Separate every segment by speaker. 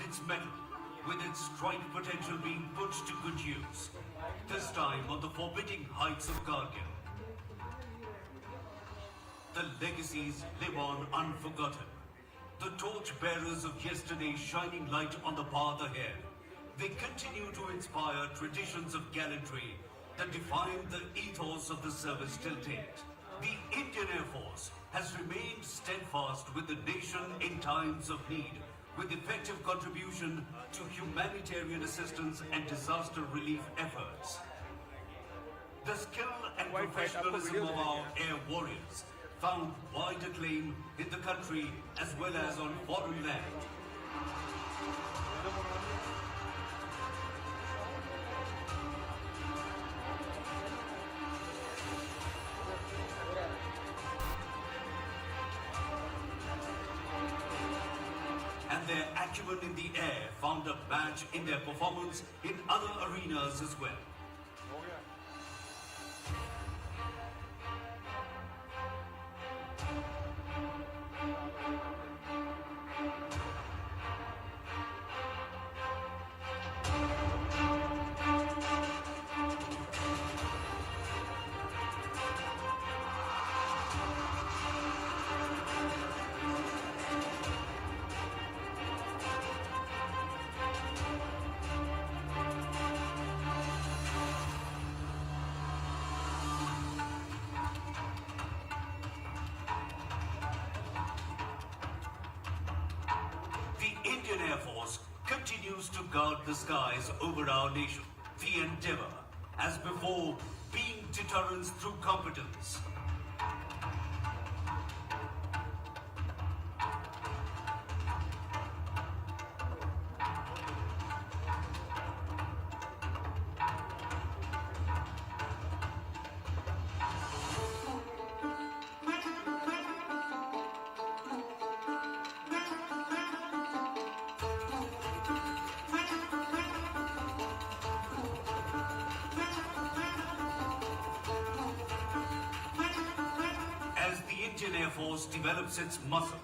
Speaker 1: its mettle, with its strike potential being put to good use, this time on the forbidding heights of Kargil. The legacies live on unforgotten. The torch-bearers of yesterday shining light on the path ahead. They continue to inspire traditions of gallantry that define the ethos of the service till date. The Indian Air Force has remained steadfast with the nation in times of need, with effective contribution to humanitarian assistance and disaster relief efforts. The skill and professionalism of our air warriors found wide acclaim in the country as well as on foreign land. And their acumen in the air found a match in their performance in other arenas as well. The Indian Air Force continues to guard the skies over our nation. The endeavor, as before, being deterrence through competence. Indian Air Force develops its muscle,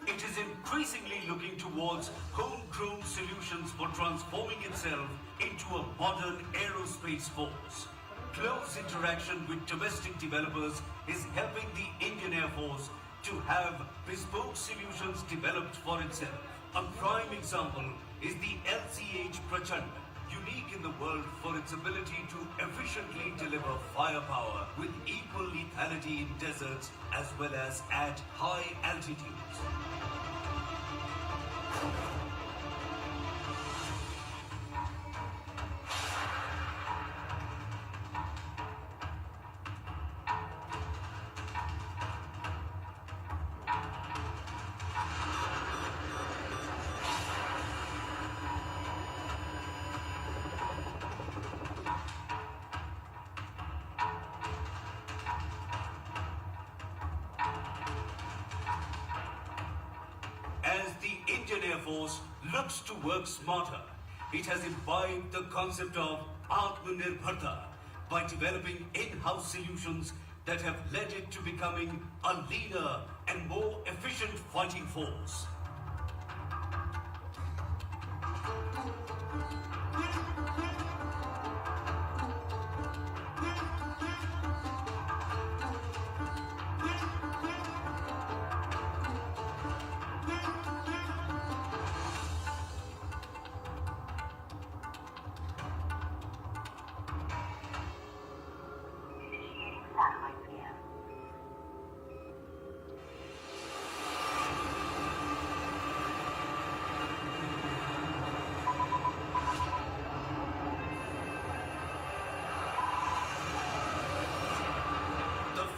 Speaker 1: it is increasingly looking towards homegrown solutions for transforming itself into a modern aerospace force. Close interaction with domestic developers is helping the Indian Air Force to have bespoke solutions developed for itself. A prime example is the LCH Prachand, unique in the world for its ability to efficiently deliver firepower with equal lethality in deserts as well as at high altitudes. As the Indian Air Force looks to work smarter, it has imbibed the concept of Atmanirbharta by developing in-house solutions that have led it to becoming a leaner and more efficient fighting force.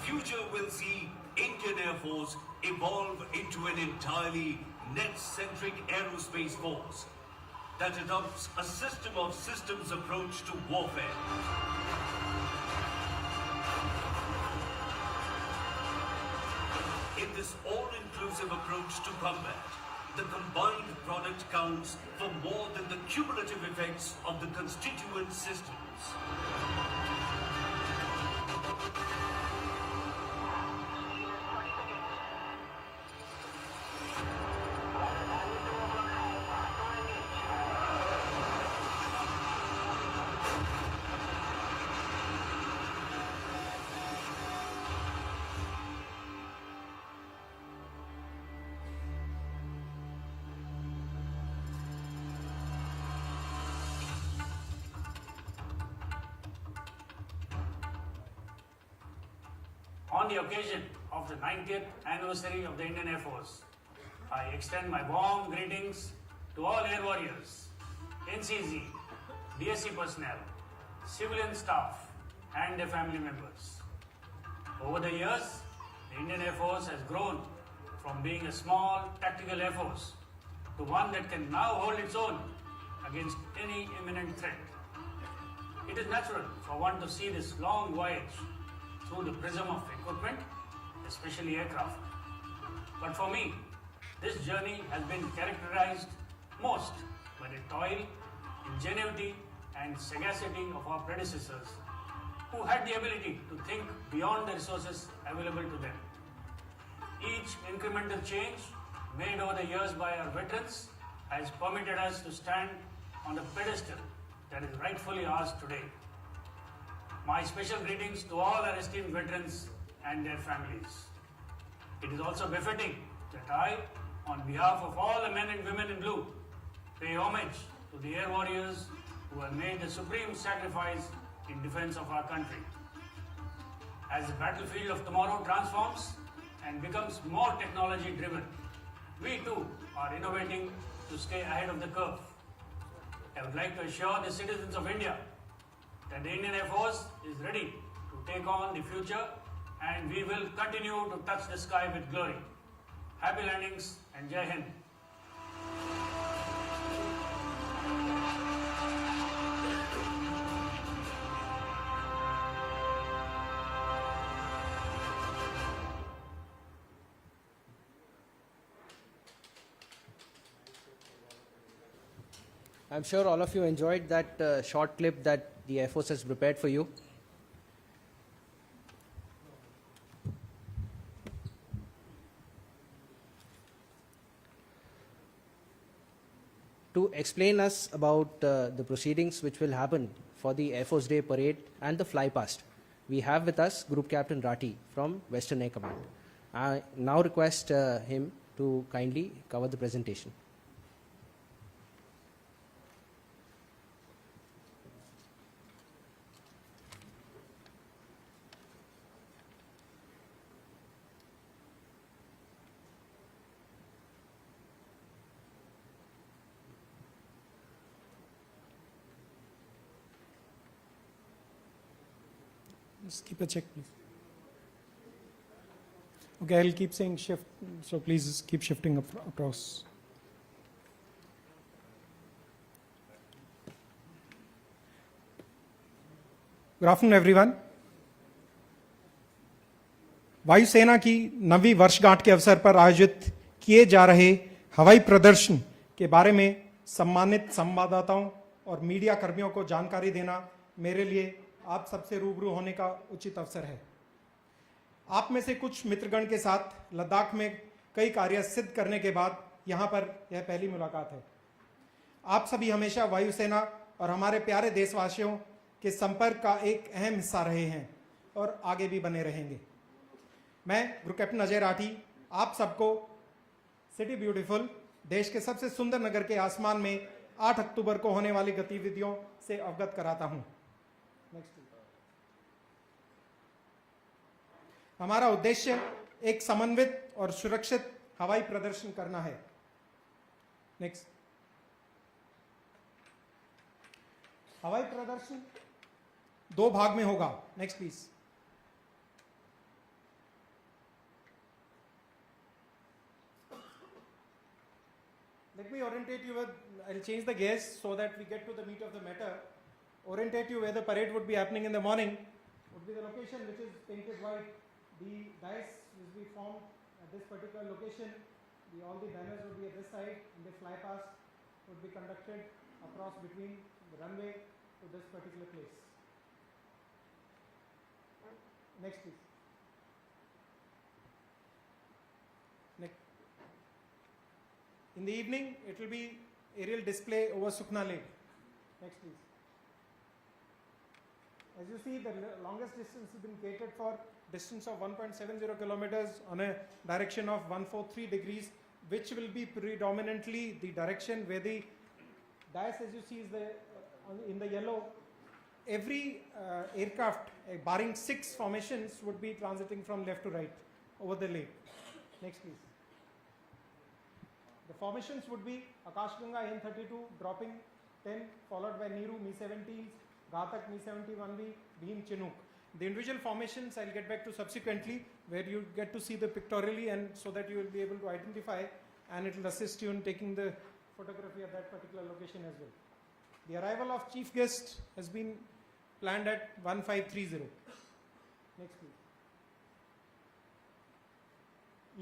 Speaker 1: Future will see Indian Air Force evolve into an entirely net-centric aerospace force that adopts a system of systems approach to warfare. In this all-inclusive approach to combat, the combined product counts for more than the cumulative effects of the constituent systems.
Speaker 2: On the occasion of the 90th anniversary of the Indian Air Force, I extend my warm greetings to all Air Warriors, NCZ, DSC personnel, civilian staff and their family members. Over the years, the Indian Air Force has grown from being a small tactical Air Force to one that can now hold its own against any imminent threat. It is natural for one to see this long voyage through the prism of equipment, especially aircraft. But for me, this journey has been characterized most by the toil, ingenuity and sagacity of our predecessors who had the ability to think beyond the resources available to them. Each incremental change made over the years by our veterans has permitted us to stand on the pedestal that is rightfully ours today. My special greetings to all our esteemed veterans and their families. It is also befitting that I, on behalf of all the men and women in blue, pay homage to the air warriors who have made the supreme sacrifice in defense of our country. As the battlefield of tomorrow transforms and becomes more technology driven, we too are innovating to stay ahead of the curve. I would like to assure the citizens of India that the Indian Air Force is ready to take on the future and we will continue to touch the sky with glory. Happy landings and Jai Hind.
Speaker 3: I'm sure all of you enjoyed that short clip that the Air Force has prepared for you. To explain us about the proceedings which will happen for the Air Force Day Parade and the fly past, we have with us Group Captain Rati from Western Air Command. I now request him to kindly cover the presentation.
Speaker 4: Just keep a check, please. Okay, I'll keep saying shift, so please keep shifting across. Good afternoon, everyone. वायुसेना की 9वीं वर्षगांठ के अवसर पर आयोजित किए जा रहे हवाई प्रदर्शन के बारे में सम्मानित संवाददाताओं और मीडिया कर्मियों को जानकारी देना मेरे लिए आप सबसे रूबरू होने का उचित अवसर है। आप में से कुछ मित्रगण के साथ लद्दाख में कई कार्य सिद्ध करने के बाद यहाँ पर यह पहली मुलाकात है। आप सभी हमेशा वायुसेना और हमारे प्यारे देशवासियों के संपर्क का एक अहम हिस्सा रहे हैं और आगे भी बने रहेंगे। मैं ग्रुप कैप्टन अजय राठी आप सबको सिटी ब्यूटीफुल देश के सबसे सुंदर नगर के आसमान में 8 अक्टूबर को होने वाली गतिविधियों से अवगत कराता हूं। हमारा उद्देश्य एक समन्वित और सुरक्षित हवाई प्रदर्शन करना है। नेक्स्ट। हवाई प्रदर्शन 2 भाग में होगा। Next please. Let me orientate you with, I'll change the gears so that we get to the meat of the matter. Orientate you where the parade would be happening in the morning. Would be the location which is painted white. The dais will be formed at this particular location. All the banners would be at this side and the fly past would be conducted across between the runway to this particular place. Next please. Next. In the evening, it will be aerial display over Sukna Lake. Next, please. As you see, the longest distance has been catered for distance of 1.70 kilometers on a direction of 143 degrees, which will be predominantly the direction where the dais, as you see, is in the yellow, every aircraft, barring 6 formations, would be transiting from left to right over the lake. Next, please. The formations would be Akash Ganga N32 dropping 10, followed by Neeru Mi-17s, Ghatak Mi-71V, Bhim Chinook. The individual formations I'll get back to subsequently, where you get to see the pictorially, and so that you will be able to identify, and it will assist you in taking the photography at that particular location as well. The arrival of chief guest has been planned at 1530. Next, please.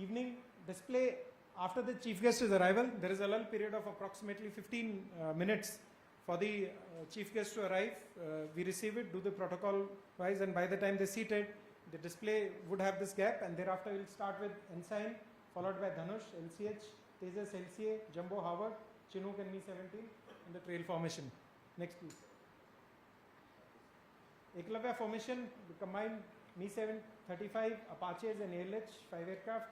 Speaker 4: Evening display. After the chief guest's arrival, there is a lull period of approximately 15 minutes for the chief guest to arrive. We receive it, do the protocol wise, and by the time they seated, the display would have this gap, and thereafter we'll start with Ensign, followed by Dhanush, LCH, Tejas, LCA, Jumbo, Howard, Chinook and Mi-17 in the trail formation. Next, please. Eklavya formation, we combine Mi-735, Apaches and ALH, 5 aircraft.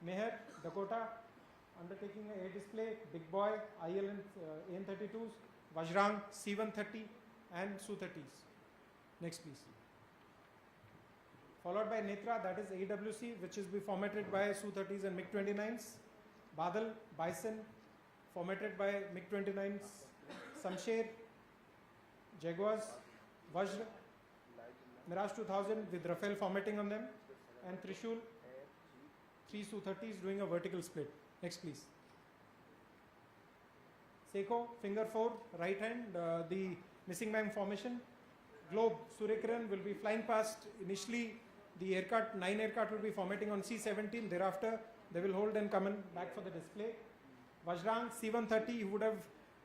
Speaker 4: Meher, Dakota, undertaking a air display, Big Boy, IL and AN-32s, Vajrang, C-130 and Su-30s. Next, please. Followed by Netra, that is AWC, which is be formatted by Su-30s and MiG-29s. Badal, Bison, formatted by MiG-29s. Samsher, Jaguars, Vajra, Mirage 2000 with Rafale formatting on them, and Trishul, 3 Su-30s doing a vertical split. Next, please. Seiko, finger 4, right hand, the missing man formation. Globe, Suryakiran will be flying past. Initially, the aircraft, 9 aircraft will be formatting on C-17. Thereafter, they will hold and come in back for the display. Vajrang, C-130, who would have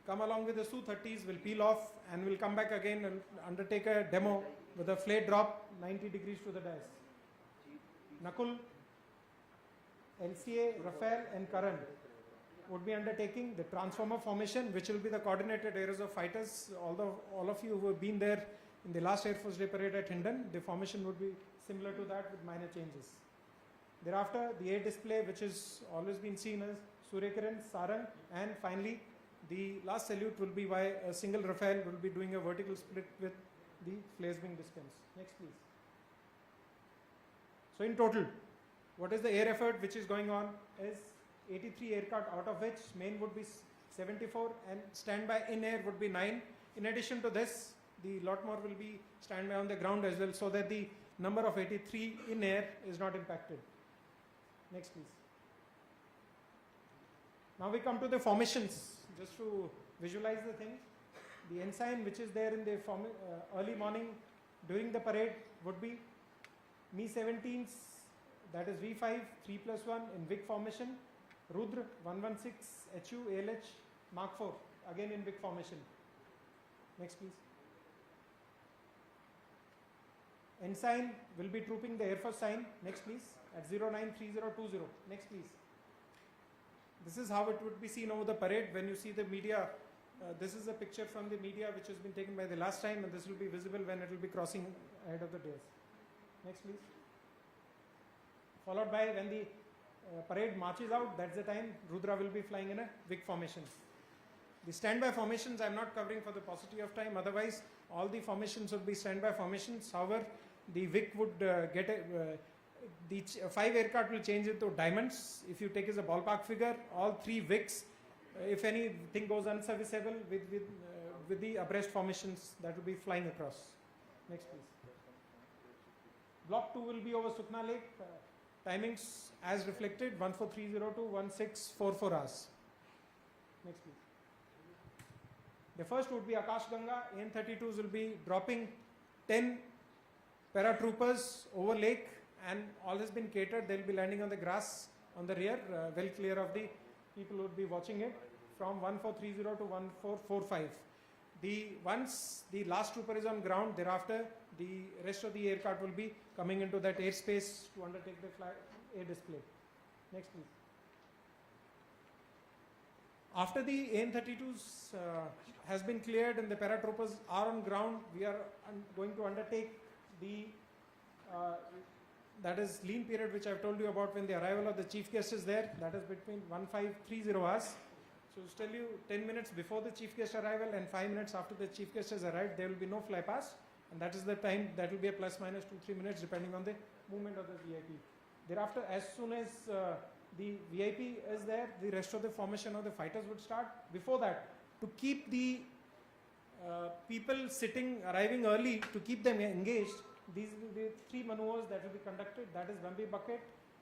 Speaker 4: come along with the Su-30s, will peel off and will come back again and undertake a demo with a flare drop 90 degrees to the dais. Nakul, LCA, Rafale and Karan would be undertaking the transformer formation, which will be the coordinated areas of fighters. Although all of you who have been there in the last Air Force Day parade at Hindon, the formation would be similar to that with minor changes. Thereafter, the air display, which has always been seen as Suryakiran, Sarang, and finally, the last salute will be by a single Rafale, will be doing a vertical split with the flares being dispensed. Next, please. So, in total, what is the air effort which is going on is 83 aircraft, out of which main would be 74 and standby in air would be 9. In addition to this, the lot more will be standby on the ground as well, so that the number of 83 in air is not impacted. Next, please. Now we come to the formations, just to visualize the thing. The ensign which is there in the early morning during the parade would be Mi-17s, that is V5, 3+1 in big formation. Rudra, 116, HU, ALH, Mark 4, again in big formation. Next, please. Ensign will be trooping the Air Force sign. Next, please. At 093020. Next, please. This is how it would be seen over the parade when you see the media. This is a picture from the media which has been taken by the last time, and this will be visible when it will be crossing ahead of the dais. Next, please. Followed by when the parade marches out, that's the time Rudra will be flying in a big formation. The standby formations I am not covering for the paucity of time, otherwise all the formations would be standby formations. However, the Vic would the 5 aircraft will change into diamonds. If you take as a ballpark figure, all 3 Vics, if anything goes unserviceable with the abreast formations that will be flying across. Next, please. Block 2 will be over Sukna Lake. Timings as reflected 14302 1644 hours. Next, please. The first would be Akash Ganga. AN-32s will be dropping 10 paratroopers over lake, and all has been catered. They will be landing on the grass on the rear, well clear of the people who would be watching it, from 1430 to 1445. Once the last trooper is on ground, thereafter the rest of the aircraft will be coming into that airspace to undertake the air display. Next, please. After the AN-32s has been cleared and the paratroopers are on ground, we are going to undertake the that is lean period which I have told you about when the arrival of the chief guest is there. That is between 1530 hours. So to tell you, 10 minutes before the chief guest arrival and 5 minutes after the chief guest has arrived, there will be no fly past. and that is the time. That will be a plus minus 2-3 minutes depending on the movement of the VIP. Thereafter, as soon as the VIP is there, the rest of the formation of the fighters would start. Before that, to keep the people arriving early, to keep them engaged, these will be 3 maneuvers that will be conducted. That is Bambi Bucket,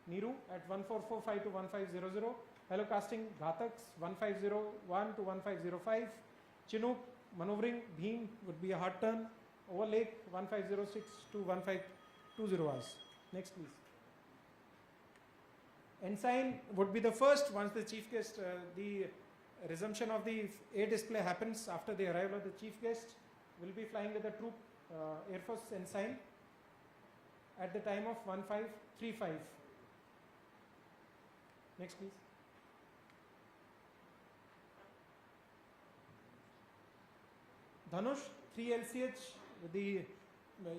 Speaker 4: Niru at 1445 to 1500, Hello Casting Ghataks 1501 to 1505, Chinook maneuvering Bheem would be a hard turn, over lake 1506 to 1520 hours. Next please. Ensign would be the first once the chief guest, the resumption of the air display happens after the arrival of the chief guest, will be flying with the troop Air Force Ensign at the time of 1535. Next please. Dhanush 3 LCH, the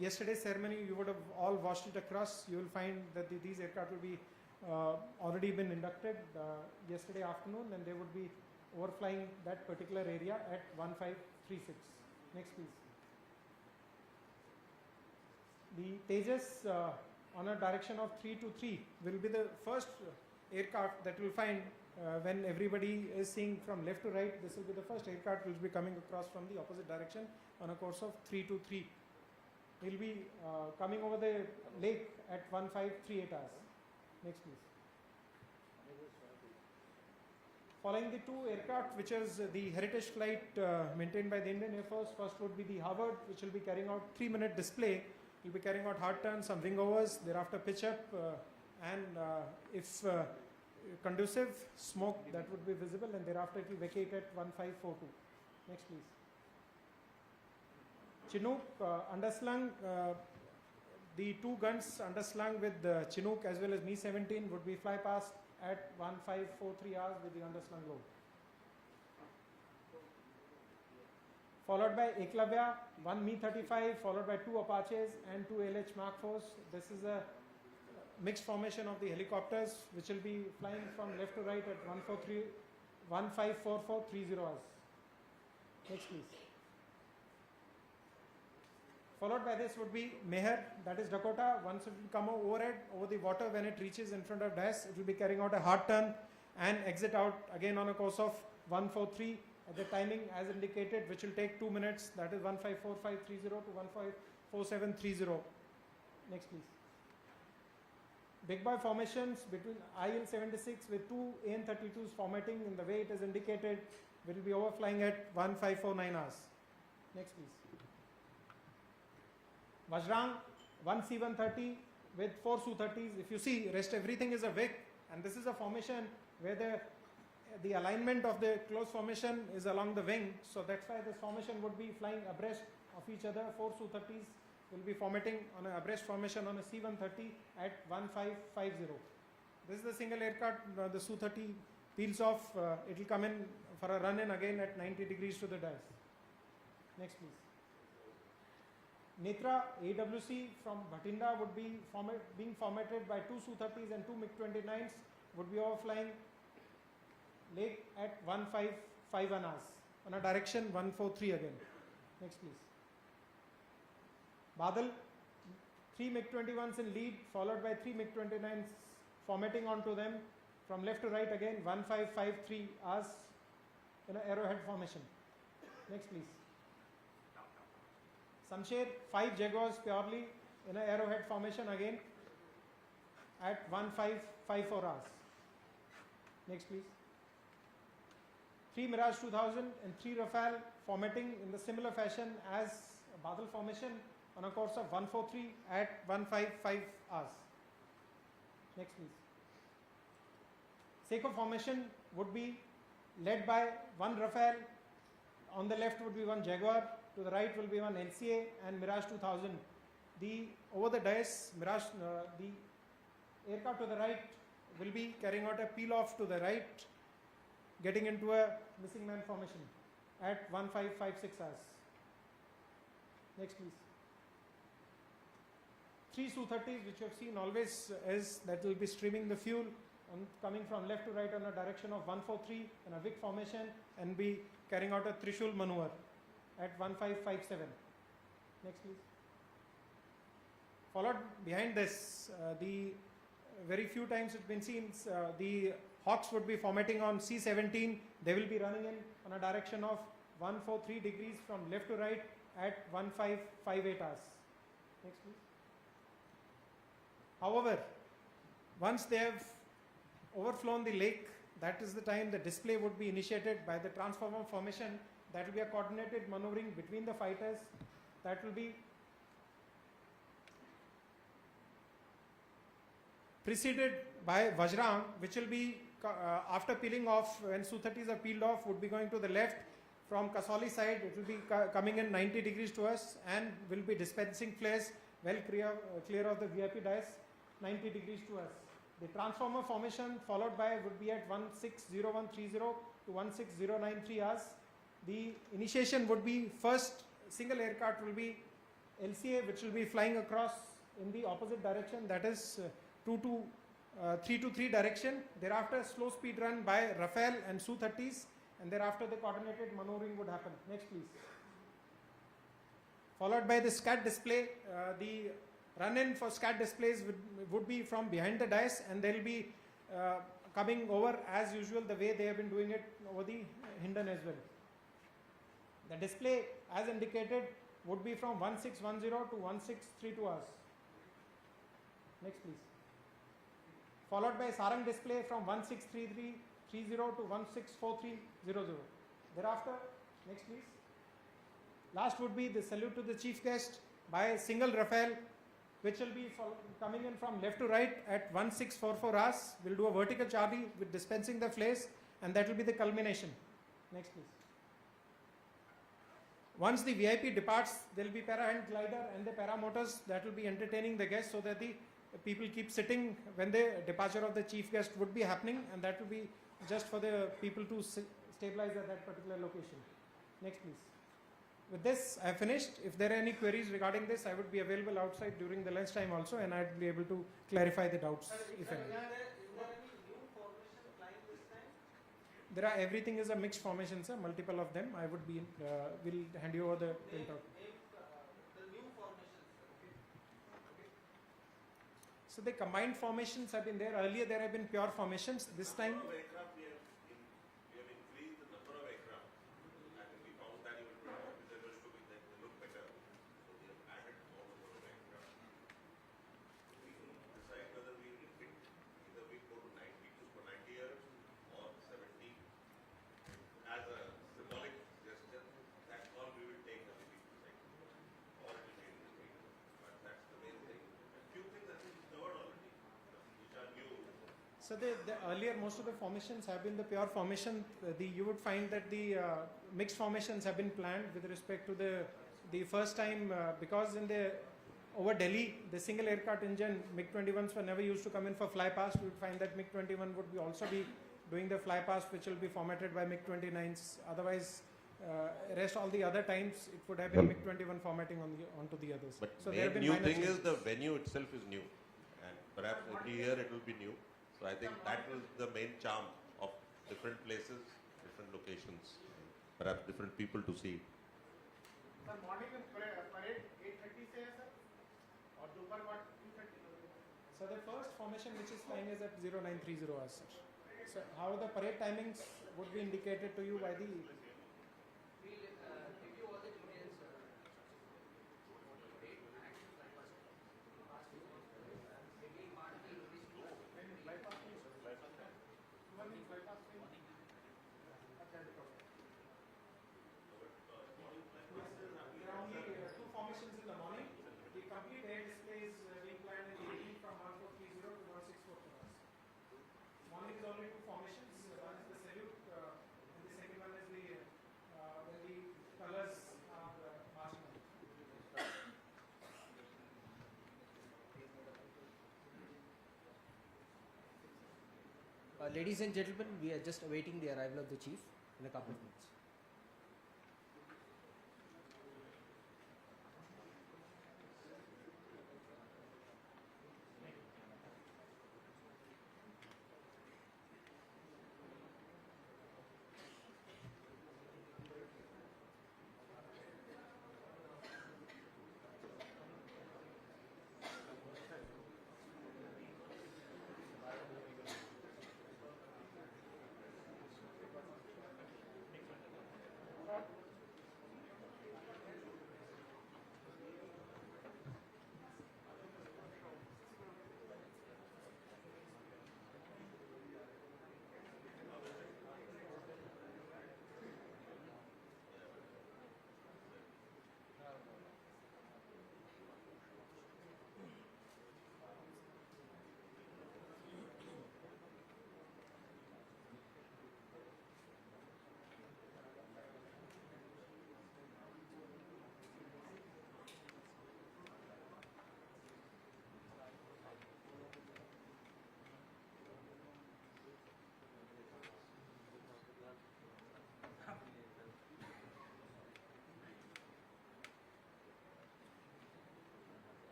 Speaker 4: yesterday's ceremony, you would have all watched it across. You will find that these aircraft will be already been inducted yesterday afternoon, and they would be overflying that particular area at 1536. Next please. The Tejas on a direction of 323 will be the first aircraft that will find when everybody is seeing from left to right. This will be the first aircraft which will be coming across from the opposite direction on a course of 323. We will be coming over the lake at 1538 hours. Next please. Following the 2 aircraft, which is the heritage flight maintained by the Indian Air Force, first would be the Harvard, which will be carrying out 3-minute display. Will be carrying out hard turns, some wing overs, thereafter pitch up, and if conducive, smoke that would be visible, and thereafter it will vacate at 1542. Next please. Chinook underslung, the 2 guns underslung with the Chinook as well as Mi-17 would be fly past at 1543 hours with the underslung load. Followed by Eklavya, 1 Mi-35, followed by 2 Apaches and 2 LH Mark 4s. This is a mixed formation of the helicopters which will be flying from left to right at 154430 hours. Next please. Followed by this would be Meher, that is Dakota. Once it will come overhead over the water, when it reaches in front of DAS, it will be carrying out a hard turn and exit out again on a course of 143 at the timing as indicated, which will take 2 minutes. That is 154530 to 154730. Next please. Big boy formations between IL-76 with 2 AN-32s formatting in the way it is indicated will be overflying at 1549 hours. Next please. Vajrang, 1 C-130 with 4 Su-30s. If you see, rest everything is a Vic, and this is a formation where the alignment of the close formation is along the wing, so that's why this formation would be flying abreast of each other. 4 Su-30s will be formatting on an abreast formation on a C-130 at 1550. This is the single aircraft, the Su-30 peels off, it will come in for a run in again at 90 degrees to the dice. Next please. Netra AWC from Bhatinda would be being formatted by 2 Su-30s and 2 MiG-29s, would be overflying lake at 1551 hours on a direction 143 again. Next please. Badal, 3 MiG-21s in lead, followed by 3 MiG-29s formatting onto them from left to right again 1553 hours in an arrowhead formation. Next please. Samsher, 5 Jaguars purely in an arrowhead formation again at 1554 hours. Next please. 3 Mirage 2000 and 3 Rafale formatting in the similar fashion as Badal formation on a course of 143 at 155 hours. Next please. Seiko formation would be led by 1 Rafale, on the left would be 1 Jaguar, to the right will be 1 LCA and Mirage 2000. Over the dais, Mirage, the aircraft to the right will be carrying out a peel off to the right, getting into a missing man formation at 1556 hours. Next please. 3 Su-30s which you have seen always is that will be streaming the fuel coming from left to right on a direction of 143 in a Vic formation and be carrying out a Trishul maneuver at 1557. Next, please. Followed behind this, the very few times it's been seen, the Hawks would be formatting on C17. They will be running in on a direction of 143 degrees from left to right at 1558 hours. Next, please. However, once they have overflown the lake, that is the time the display would be initiated by the transformer formation. That will be a coordinated maneuvering between the fighters. That will be preceded by Vajrang, which will be after peeling off, when Su-30s are peeled off, would be going to the left. From Kasoli side, it will be coming in 90 degrees to us and will be dispensing flares well clear of the VIP dais, 90 degrees to us. The transformer formation followed by would be at 160130 to 16093 hours. The initiation would be first single aircraft will be LCA, which will be flying across in the opposite direction, that is 323 direction. Thereafter slow speed run by Rafale and Su-30s, and thereafter the coordinated maneuvering would happen. Next, please. Followed by the SCAT display. The run-in for SCAT displays would be from behind the dais, and they will be coming over as usual the way they have been doing it over the Hindon as well. The display, as indicated, would be from 1610 to 1632 hours. Next, please. Followed by Sarang display from 163330 to 164300. Thereafter, next please. Last would be the salute to the chief guest by single Rafale, which will be coming in from left to right at 1644 hours. We'll do a vertical Charlie with dispensing the flares, and that will be the culmination. Next, please. Once the VIP departs, there will be para-hand glider and the paramotors that will be entertaining the guests so that the people keep sitting when the departure of the chief guest would be happening, and that will be just for the people to stabilize at that particular location. Next, please. With this, I have finished. If there are any queries regarding this, I would be available outside during the lunch time also, and I'd be able to clarify the doubts, if any. There are, everything is a mixed formation, sir, multiple of them. I would be, will hand you over the printout. So the combined formations have been there. Earlier there have been pure formations. This time,
Speaker 5: We have increased the number of aircraft, and we found that even visitors to be they look better. So we have added more number of aircraft. We can decide whether we repeat, either we go to 90 for 90 years or 70 as a symbolic gesture. That call we will take as we decide, or it will be in the street. But that's the main thing. A few things I think covered already, which are new.
Speaker 4: so the earlier most of the formations have been the pure formation. You would find that the mixed formations have been planned with respect to the first time because in the over Delhi the single aircraft engine MiG-21s were never used to come in for fly past. We would find that MiG-21 would be also be doing the fly past, which will be formatted by MiG-29s. Otherwise, rest all the other times it would have been MiG-21 formatting onto the others.
Speaker 5: But
Speaker 4: so
Speaker 5: the new thing is the venue itself is new, and perhaps every year it will be new. So I think that is the main charm of different places, different locations, perhaps different people to see.
Speaker 4: Sir, morning parade 8:30 se hai, sir, or दोपहर what 2:30. So the first formation which is flying is at 0930 hours, sir. So how the parade timings would be indicated to you by the. There are only two formations in the morning. The complete air display is being planned in the evening from 1430 to 1644 hours. Morning is only two formations. One is the salute, and the second one is the when the colors are marching on.
Speaker 3: Ladies and gentlemen, we are just awaiting the arrival of the chief in a couple of minutes.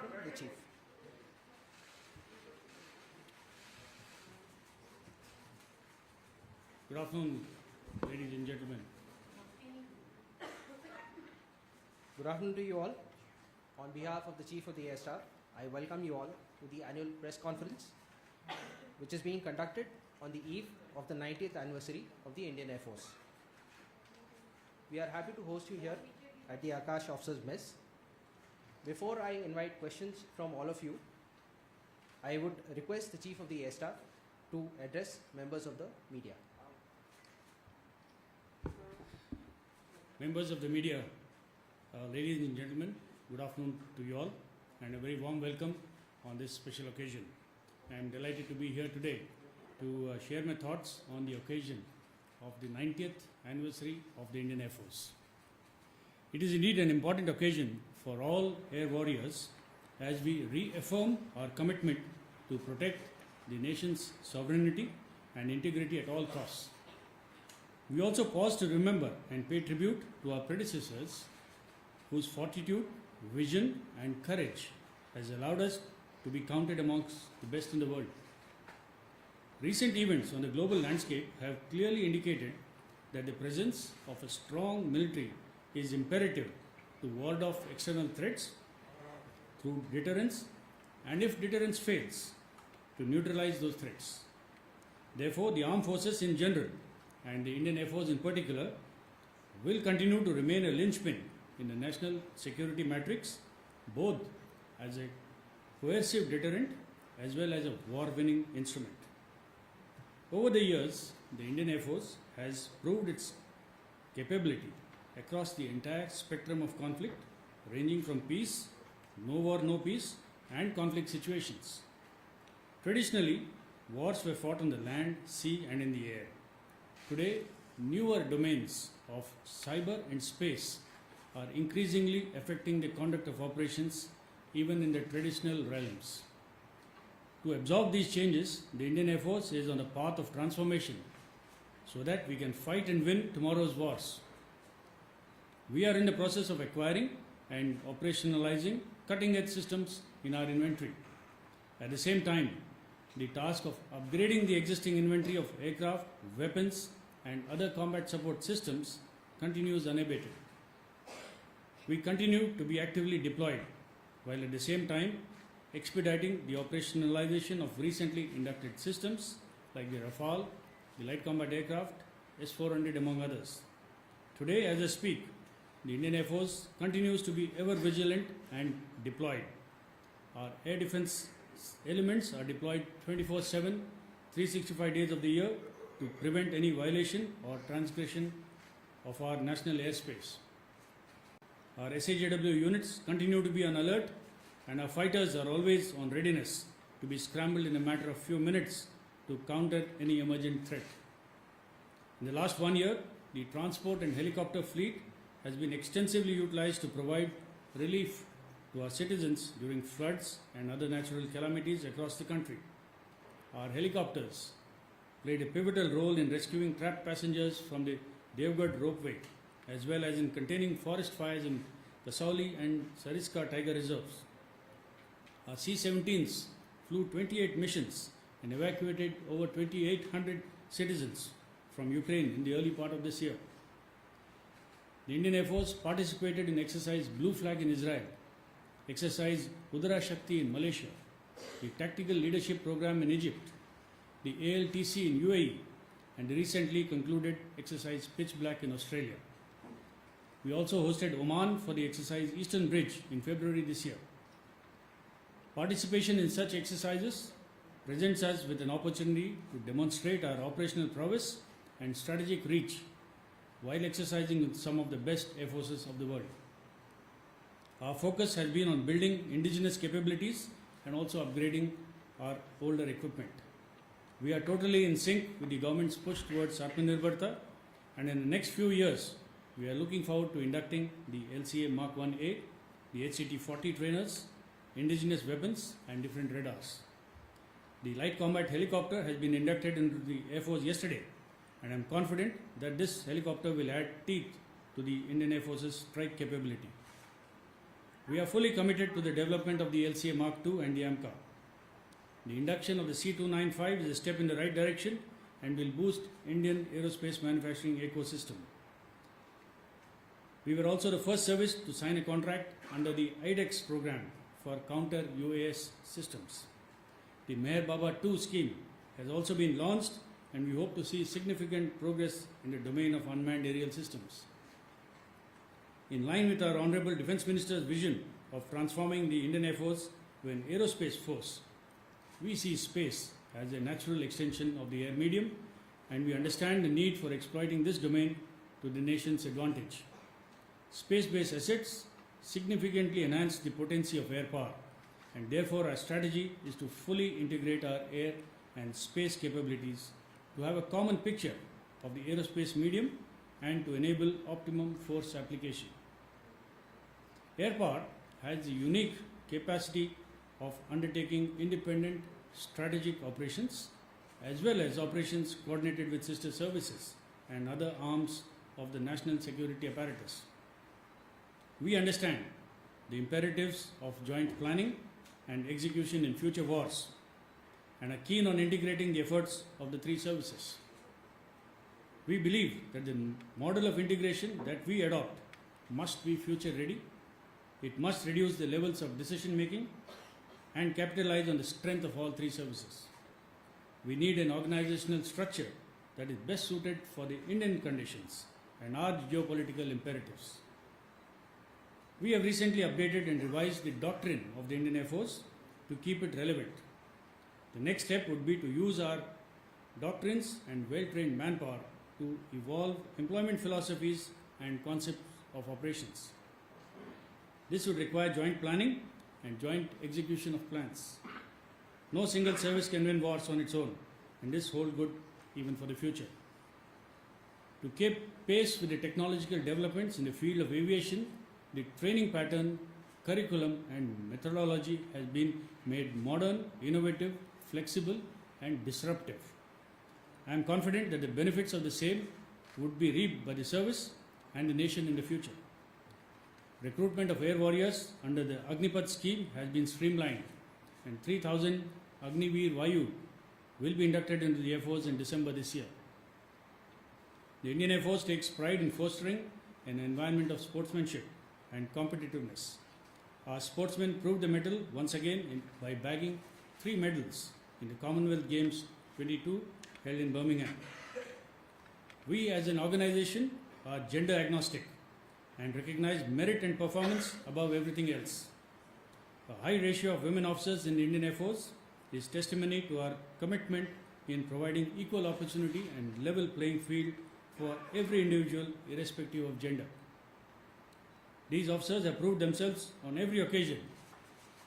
Speaker 3: the Chief.
Speaker 6: Good afternoon, ladies and gentlemen.
Speaker 3: Good afternoon to you all. On behalf of the Chief of the Air Staff, I welcome you all to the annual press conference, which is being conducted on the eve of the 90th anniversary of the Indian Air Force. We are happy to host you here at the Akash Officers Mess. Before I invite questions from all of you, I would request the Chief of the Air Staff to address members of the media.
Speaker 6: Members of the media, ladies and gentlemen, good afternoon to you all and a very warm welcome on this special occasion. I am delighted to be here today to share my thoughts on the occasion of the 90th anniversary of the Indian Air Force. It is indeed an important occasion for all air warriors as we reaffirm our commitment to protect the nation's sovereignty and integrity at all costs. We also pause to remember and pay tribute to our predecessors whose fortitude, vision and courage has allowed us to be counted amongst the best in the world. Recent events on the global landscape have clearly indicated that the presence of a strong military is imperative to ward off external threats through deterrence, and if deterrence fails, to neutralize those threats. Therefore, the armed forces in general and the Indian Air Force in particular will continue to remain a linchpin in the national security matrix, both as a coercive deterrent as well as a war-winning instrument. Over the years, the Indian Air Force has proved its capability across the entire spectrum of conflict, ranging from peace, no war, no peace, and conflict situations. Traditionally, wars were fought on the land, sea, and in the air. Today, newer domains of cyber and space are increasingly affecting the conduct of operations even in the traditional realms. To absorb these changes, the Indian Air Force is on a path of transformation so that we can fight and win tomorrow's wars. We are in the process of acquiring and operationalizing cutting-edge systems in our inventory. At the same time, the task of upgrading the existing inventory of aircraft, weapons, and other combat support systems continues unabated. We continue to be actively deployed, while at the same time expediting the operationalization of recently inducted systems like the Rafale, the light combat aircraft, S-400 among others. Today, as I speak, the Indian Air Force continues to be ever vigilant and deployed. Our air defense elements are deployed 24/7, 365 days of the year to prevent any violation or transgression of our national airspace. Our SAJW units continue to be on alert, and our fighters are always on readiness to be scrambled in a matter of few minutes to counter any emergent threat. In the last 1 year, the transport and helicopter fleet has been extensively utilized to provide relief to our citizens during floods and other natural calamities across the country. Our helicopters played a pivotal role in rescuing trapped passengers from the Devgarh ropeway, as well as in containing forest fires in Kasauli and Sariska tiger reserves. Our C-17s flew 28 missions and evacuated over 2,800 citizens from Ukraine in the early part of this year. The Indian Air Force participated in exercise Blue Flag in Israel, exercise Udara Shakti in Malaysia, the Tactical Leadership Program in Egypt, the ALTC in UAE, and the recently concluded exercise Pitch Black in Australia. We also hosted Oman for the exercise Eastern Bridge in February this year. Participation in such exercises presents us with an opportunity to demonstrate our operational prowess and strategic reach while exercising with some of the best air forces of the world. Our focus has been on building indigenous capabilities and also upgrading our older equipment. We are totally in sync with the government's push towards Atmanirbharta, and in the next few years, we are looking forward to inducting the LCA Mark 1A, the HCT-40 trainers, indigenous weapons and different radars. The light combat helicopter has been inducted into the Air Force yesterday, and I am confident that this helicopter will add teeth to the Indian Air Force's strike capability. We are fully committed to the development of the LCA Mark II and the AMCA. The induction of the C295 is a step in the right direction and will boost Indian aerospace manufacturing ecosystem. We were also the first service to sign a contract under the IDEX program for counter UAS systems. The Meher Baba 2 scheme has also been launched, and we hope to see significant progress in the domain of unmanned aerial systems. In line with our Honorable Defence Minister's vision of transforming the Indian Air Force to an aerospace force, we see space as a natural extension of the air medium, and we understand the need for exploiting this domain to the nation's advantage. Space-based assets significantly enhance the potency of air power, and therefore our strategy is to fully integrate our air and space capabilities to have a common picture of the aerospace medium and to enable optimum force application. Air power has the unique capacity of undertaking independent strategic operations as well as operations coordinated with sister services and other arms of the national security apparatus. We understand the imperatives of joint planning and execution in future wars and are keen on integrating the efforts of the three services. We believe that the model of integration that we adopt must be future ready. It must reduce the levels of decision making and capitalize on the strength of all three services. We need an organizational structure that is best suited for the Indian conditions and our geopolitical imperatives. We have recently updated and revised the doctrine of the Indian Air Force to keep it relevant. The next step would be to use our doctrines and well-trained manpower to evolve employment philosophies and concepts of operations. This would require joint planning and joint execution of plans. No single service can win wars on its own, and this holds good even for the future. To keep pace with the technological developments in the field of aviation, the training pattern, curriculum and methodology has been made modern, innovative, flexible and disruptive. I am confident that the benefits of the same would be reaped by the service and the nation in the future. Recruitment of air warriors under the Agnipath scheme has been streamlined, and 3,000 Agniveer Vayu will be inducted into the Air Force in December this year. The Indian Air Force takes pride in fostering an environment of sportsmanship and competitiveness. Our sportsmen proved the medal once again by bagging 3 medals in the Commonwealth Games 22 held in Birmingham. We as an organization are gender agnostic and recognize merit and performance above everything else. A high ratio of women officers in the Indian Air Force is testimony to our commitment in providing equal opportunity and level playing field for every individual irrespective of gender. These officers have proved themselves on every occasion,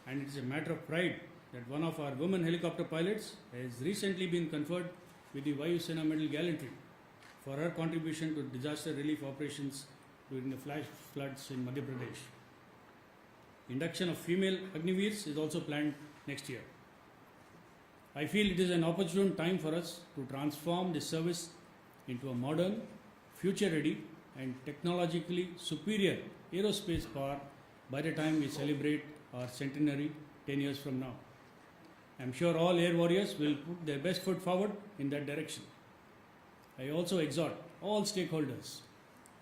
Speaker 6: and it is a matter of pride that one of our women helicopter pilots has recently been conferred with the Vayu Sena Medal Gallantry for her contribution to disaster relief operations during the flash floods in Madhya Pradesh. Induction of female Agniveers is also planned next year. I feel it is an opportune time for us to transform this service into a modern, future-ready and technologically superior aerospace power by the time we celebrate our centenary 10 years from now. I am sure all air warriors will put their best foot forward in that direction. I also exhort all stakeholders,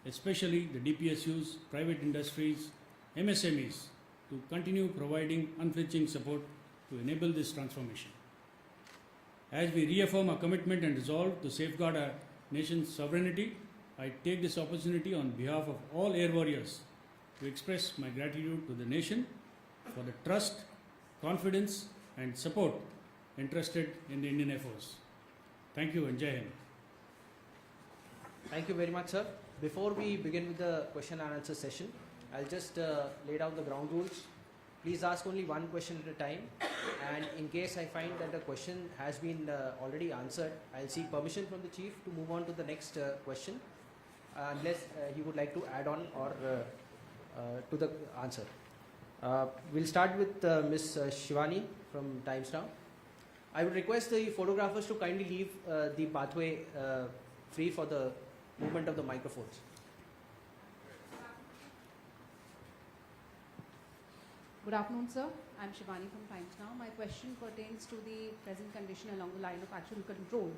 Speaker 6: especially the DPSUs, private industries, MSMEs, to continue providing unflinching support to enable this transformation. As we reaffirm our commitment and resolve to safeguard our nation's sovereignty, I take this opportunity on behalf of all air warriors to express my gratitude to the nation for the trust, confidence and support entrusted in the Indian Air Force. Thank you and Jai Hind.
Speaker 3: Thank you very much, sir. Before we begin with the question and answer session, I'll just lay down the ground rules. Please ask only one question at a time, and in case I find that the question has been already answered, I'll seek permission from the Chief to move on to the next question, unless he would like to add on or to the answer. We'll start with Ms. Shivani from Times Now. I would request the photographers to kindly leave the pathway free for the movement of the microphones.
Speaker 7: Good afternoon, sir. I'm Shivani from Times Now. My question pertains to the present condition along the line of actual control.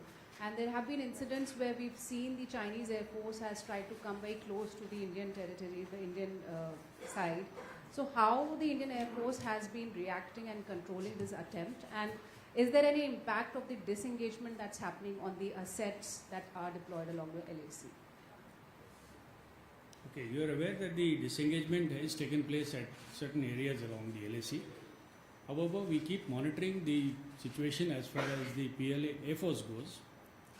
Speaker 7: And there have been incidents where we've seen the Chinese Air Force has tried to come very close to the Indian territory, the Indian side. So how the Indian Air Force has been reacting and controlling this attempt? And is there any impact of the disengagement that's happening on the assets that are deployed along the LAC?
Speaker 6: Okay, you are aware that the disengagement has taken place at certain areas along the LAC. However, we keep monitoring the situation as far as the PLA Air Force goes,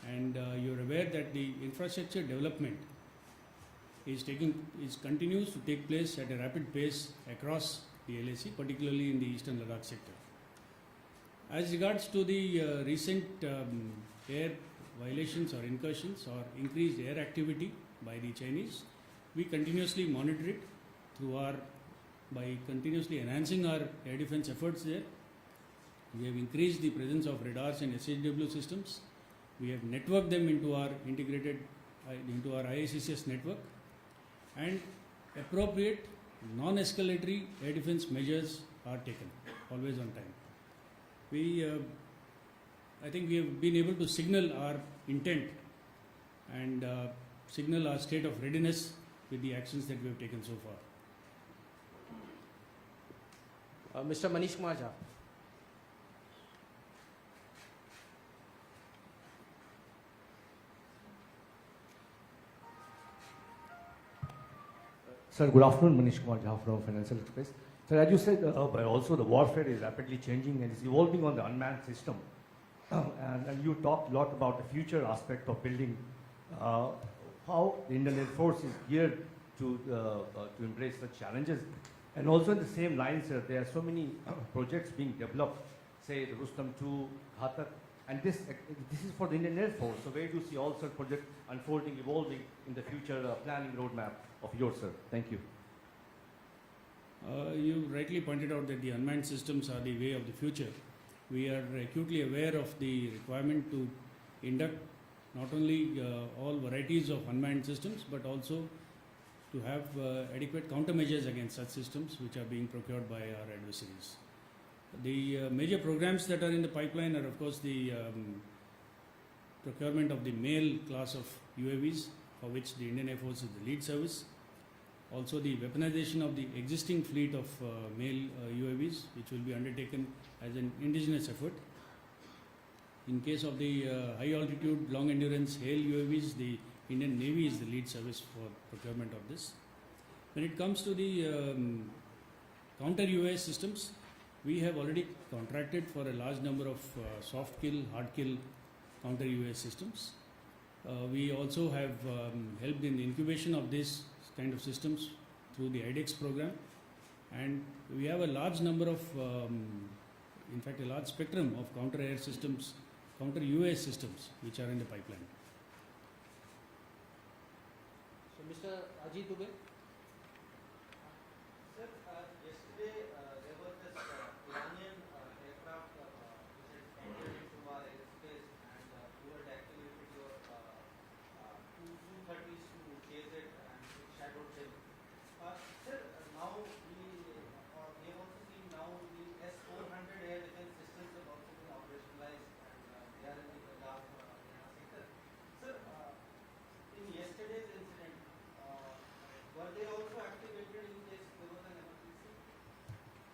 Speaker 6: and you are aware that the infrastructure development is continues to take place at a rapid pace across the LAC, particularly in the eastern Ladakh sector. As regards to the recent air violations or incursions or increased air activity by the Chinese, we continuously monitor it by continuously enhancing our air defense efforts there. We have increased the presence of radars and SHW systems. We have networked them into our into our IACCS network, and appropriate non-escalatory air defense measures are taken, always on time. I think we have been able to signal our intent and signal our state of readiness with the actions that we have taken so far.
Speaker 3: Mr. Manish Kumar Jha.
Speaker 8: Sir, good afternoon. Manish Kumar Jha from Financial Express. Sir, as you said, but also the warfare is rapidly changing and is evolving on the unmanned system. And you talked a lot about the future aspect of building how the Indian Air Force is geared to embrace such challenges. And also in the same lines, sir, there are so many projects being developed, say the Rustam 2, Ghatak, and this is for the Indian Air Force. So where do you see all such projects unfolding, evolving in the future planning roadmap of yours, sir? Thank you.
Speaker 6: You rightly pointed out that the unmanned systems are the way of the future. We are acutely aware of the requirement to induct not only all varieties of unmanned systems, but also to have adequate countermeasures against such systems which are being procured by our adversaries. The major programs that are in the pipeline are, of course, the procurement of the male class of UAVs, for which the Indian Air Force is the lead service. Also the weaponization of the existing fleet of male UAVs, which will be undertaken as an indigenous effort. In case of the high altitude, long endurance hail UAVs, the Indian Navy is the lead service for procurement of this. When it comes to the counter UAS systems, we have already contracted for a large number of soft kill, hard kill counter UAS systems. We also have helped in the incubation of this kind of systems through the IDEX program, and we have a large number of, in fact a large spectrum of counter air systems, counter UAS systems which are in the pipeline.
Speaker 3: So Mr. Ajit Dubey.
Speaker 9: Sir, yesterday there was this Iranian aircraft which had entered into our airspace, and you had activated your two Su-30s to chase it, and it shadowed him. Sir, now we have also seen now the S-400 air defense systems have also been operationalized, and they are in the Punjab sector. Sir, in yesterday's incident, were they also activated in case there was an emergency?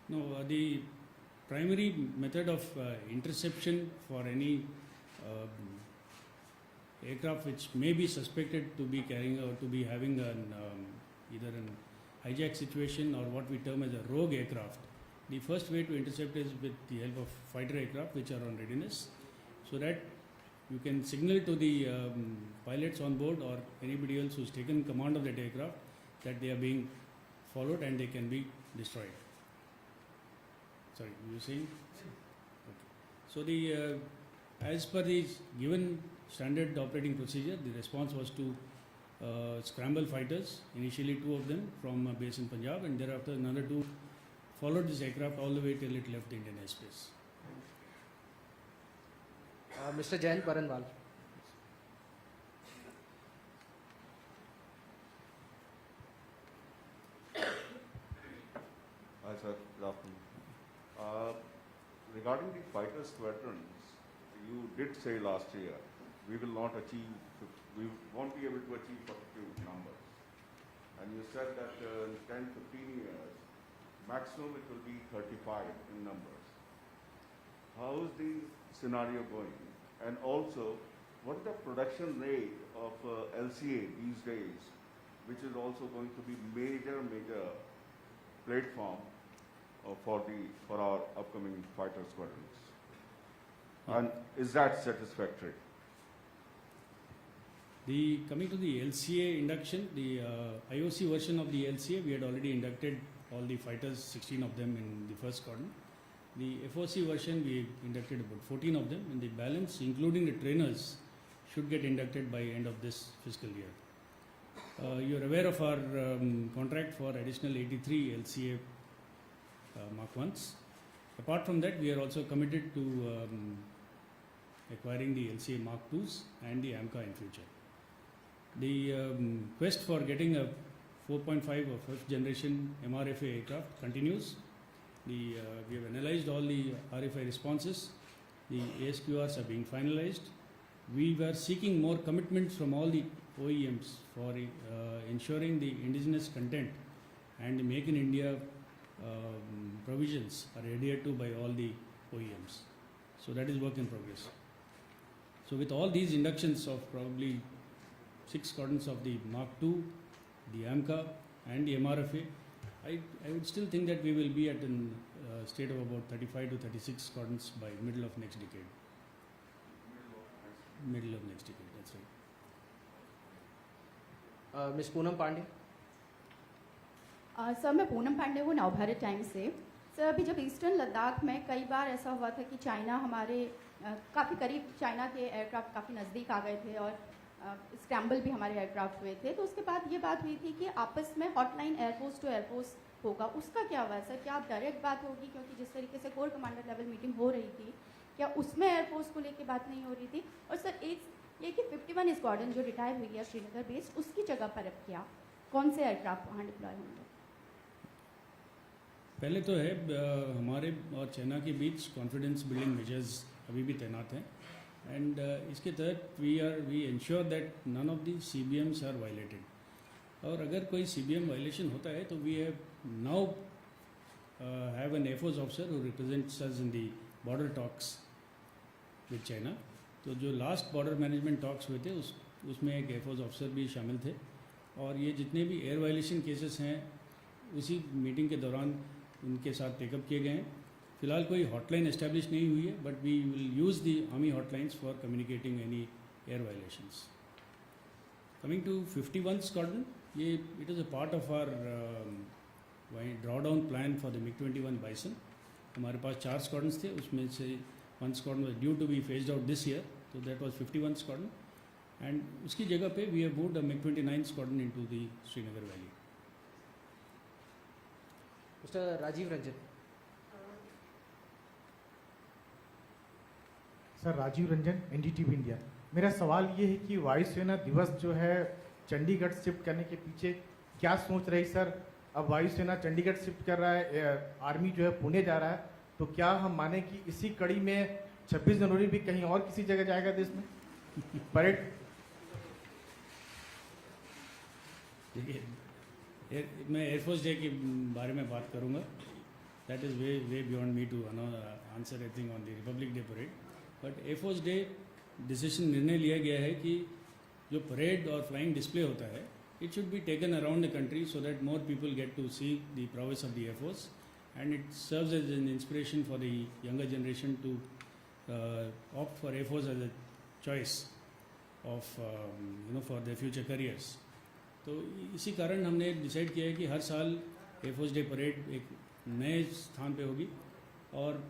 Speaker 6: No, the primary method of interception for any aircraft which may be suspected to be carrying or to be having an either an hijack situation or what we term as a rogue aircraft, the first way to intercept is with the help of fighter aircraft which are on readiness, so that you can signal to the pilots on board or anybody else who's taken command of that aircraft that they are being followed and they can be destroyed. Sorry, you were saying? Okay. So the as per the given standard operating procedure, the response was to scramble fighters, initially 2 of them from a base in Punjab, and thereafter another 2 followed this aircraft all the way till it left the Indian airspace.
Speaker 3: Mr. Jayant Baranwal.
Speaker 10: Hi sir, good afternoon.
Speaker 5: regarding the fighter squadrons, you did say last year we will not achieve, we won't be able to achieve 42 numbers. And you said that in 10, 15 years, maximum it will be 35 in numbers. How is the scenario going? And also, what is the production rate of LCA these days, which is also going to be major platform for our upcoming fighter squadrons? And is that satisfactory?
Speaker 6: Coming to the LCA induction, the IOC version of the LCA, we had already inducted all the fighters, 16 of them in the first squadron. The FOC version, we inducted about 14 of them, and the balance, including the trainers, should get inducted by end of this fiscal year. You are aware of our contract for additional 83 LCA Mark 1s. Apart from that, we are also committed to acquiring the LCA Mark 2s and the AMCA in future. The quest for getting a 4.5 or 5th generation MRFA aircraft continues. We have analyzed all the RFI responses. The ASQRs are being finalized. We were seeking more commitments from all the OEMs for ensuring the indigenous content and the Make in India provisions are adhered to by all the OEMs. So that is work in progress. So with all these inductions of probably 6 squadrons of the Mark II, the AMCA and the MRFA, I would still think that we will be at a state of about 35 to 36 squadrons by middle of next decade. Middle of next decade, that's right.
Speaker 3: Ms. Poonam Pandey.
Speaker 10: Sir मैं पूनम पांडे हूँ Navbharat times से। Sir अभी जब eastern Ladakh में कई बार ऐसा हुआ था कि चाइना हमारे काफ़ी करीब, चाइना के एयरक्राफ्ट काफ़ी नज़दीक आ गए थे और स्क्रैम्बल भी हमारे एयरक्राफ्ट हुए थे, तो उसके बाद ये बात हुई थी कि आपस में हॉटलाइन एयरफोर्स टू एयरफोर्स होगा, उसका क्या हुआ सर? क्या आप डायरेक्ट बात होगी? क्योंकि जिस तरीके से कोर कमांडर लेवल मीटिंग हो रही थी, क्या उसमें एयरफोर्स को लेकर बात नहीं हो रही थी? और सर एक ये कि 51 स्क्वाड्रन जो रिटायर हुई है श्रीनगर बेस्ड, उसकी जगह पर अब क्या, कौन से एयरक्राफ्ट वहाँ डिप्लॉय होंगे?
Speaker 6: पहले तो है हमारे और चाइना के बीच कॉन्फिडेंस बिल्डिंग मेजर्स अभी भी तैनात हैं, एंड इसके तहत we ensure that none of the CBMs are violated. और अगर कोई CBM वायलेशन होता है तो we have now have an air force officer who represents us in the border talks with China. तो जो लास्ट बॉर्डर मैनेजमेंट टॉक्स हुए थे उसमें एक एयरफोर्स ऑफिसर भी शामिल थे, और ये जितने भी एयर वायलेशन केसेस हैं उसी मीटिंग के दौरान उनके साथ टेकअप किए गए हैं। फिलहाल कोई हॉटलाइन एस्टैब्लिश नहीं हुई है, but we will use the army hotlines for communicating any air violations. Coming to 51 squadron, ये it is a part of our draw down plan for the MiG-21 Bison. हमारे पास 4 स्क्वाड्रन्स थे, उसमें से 1 squadron was due to be phased out this year, तो that was 51 squadron, and उसकी जगह पे we have moved a MiG-29 squadron into the Srinagar valley.
Speaker 3: Mr. Rajiv Ranjan.
Speaker 11: Sir Rajiv Ranjan, NDTV India. मेरा सवाल ये है कि वायुसेना दिवस जो है चंडीगढ़ शिफ्ट करने के पीछे क्या सोच रही सर? अब वायुसेना चंडीगढ़ शिफ्ट कर रहा है, आर्मी जो है पुणे जा रहा है, तो क्या हम माने कि इसी कड़ी में 26 जनवरी भी कहीं और किसी जगह जाएगा देश में परेड?
Speaker 6: मैं एयरफोर्स डे के बारे में बात करूंगा। That is way beyond me to answer everything on the Republic Day parade. But Air Force Day decision निर्णय लिया गया है कि जो परेड और फ्लाइंग डिस्प्ले होता है, it should be taken around the country so that more people get to see the progress of the air force, and it serves as an inspiration for the younger generation to opt for air force as a choice of for their future careers. तो इसी कारण हमने decide किया है कि हर साल air force day parade एक नए स्थान पे होगी, और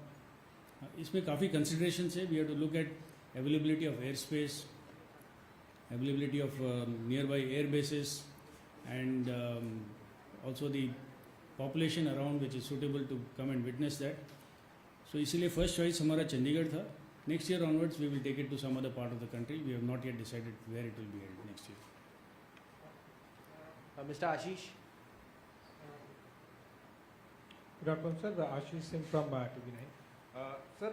Speaker 6: इसमें काफ़ी कंसिडरेशंस है। We have to look at availability of air space, availability of nearby air bases, and also the population around which is suitable to come and witness that. So इसीलिए फर्स्ट चॉइस हमारा चंडीगढ़ था। Next year onwards we will take it to some other part of the country. We have not yet decided where it will be held next year.
Speaker 3: Mr. Ashish.
Speaker 12: Good afternoon, sir. Ashish Singh from TV9. Sir,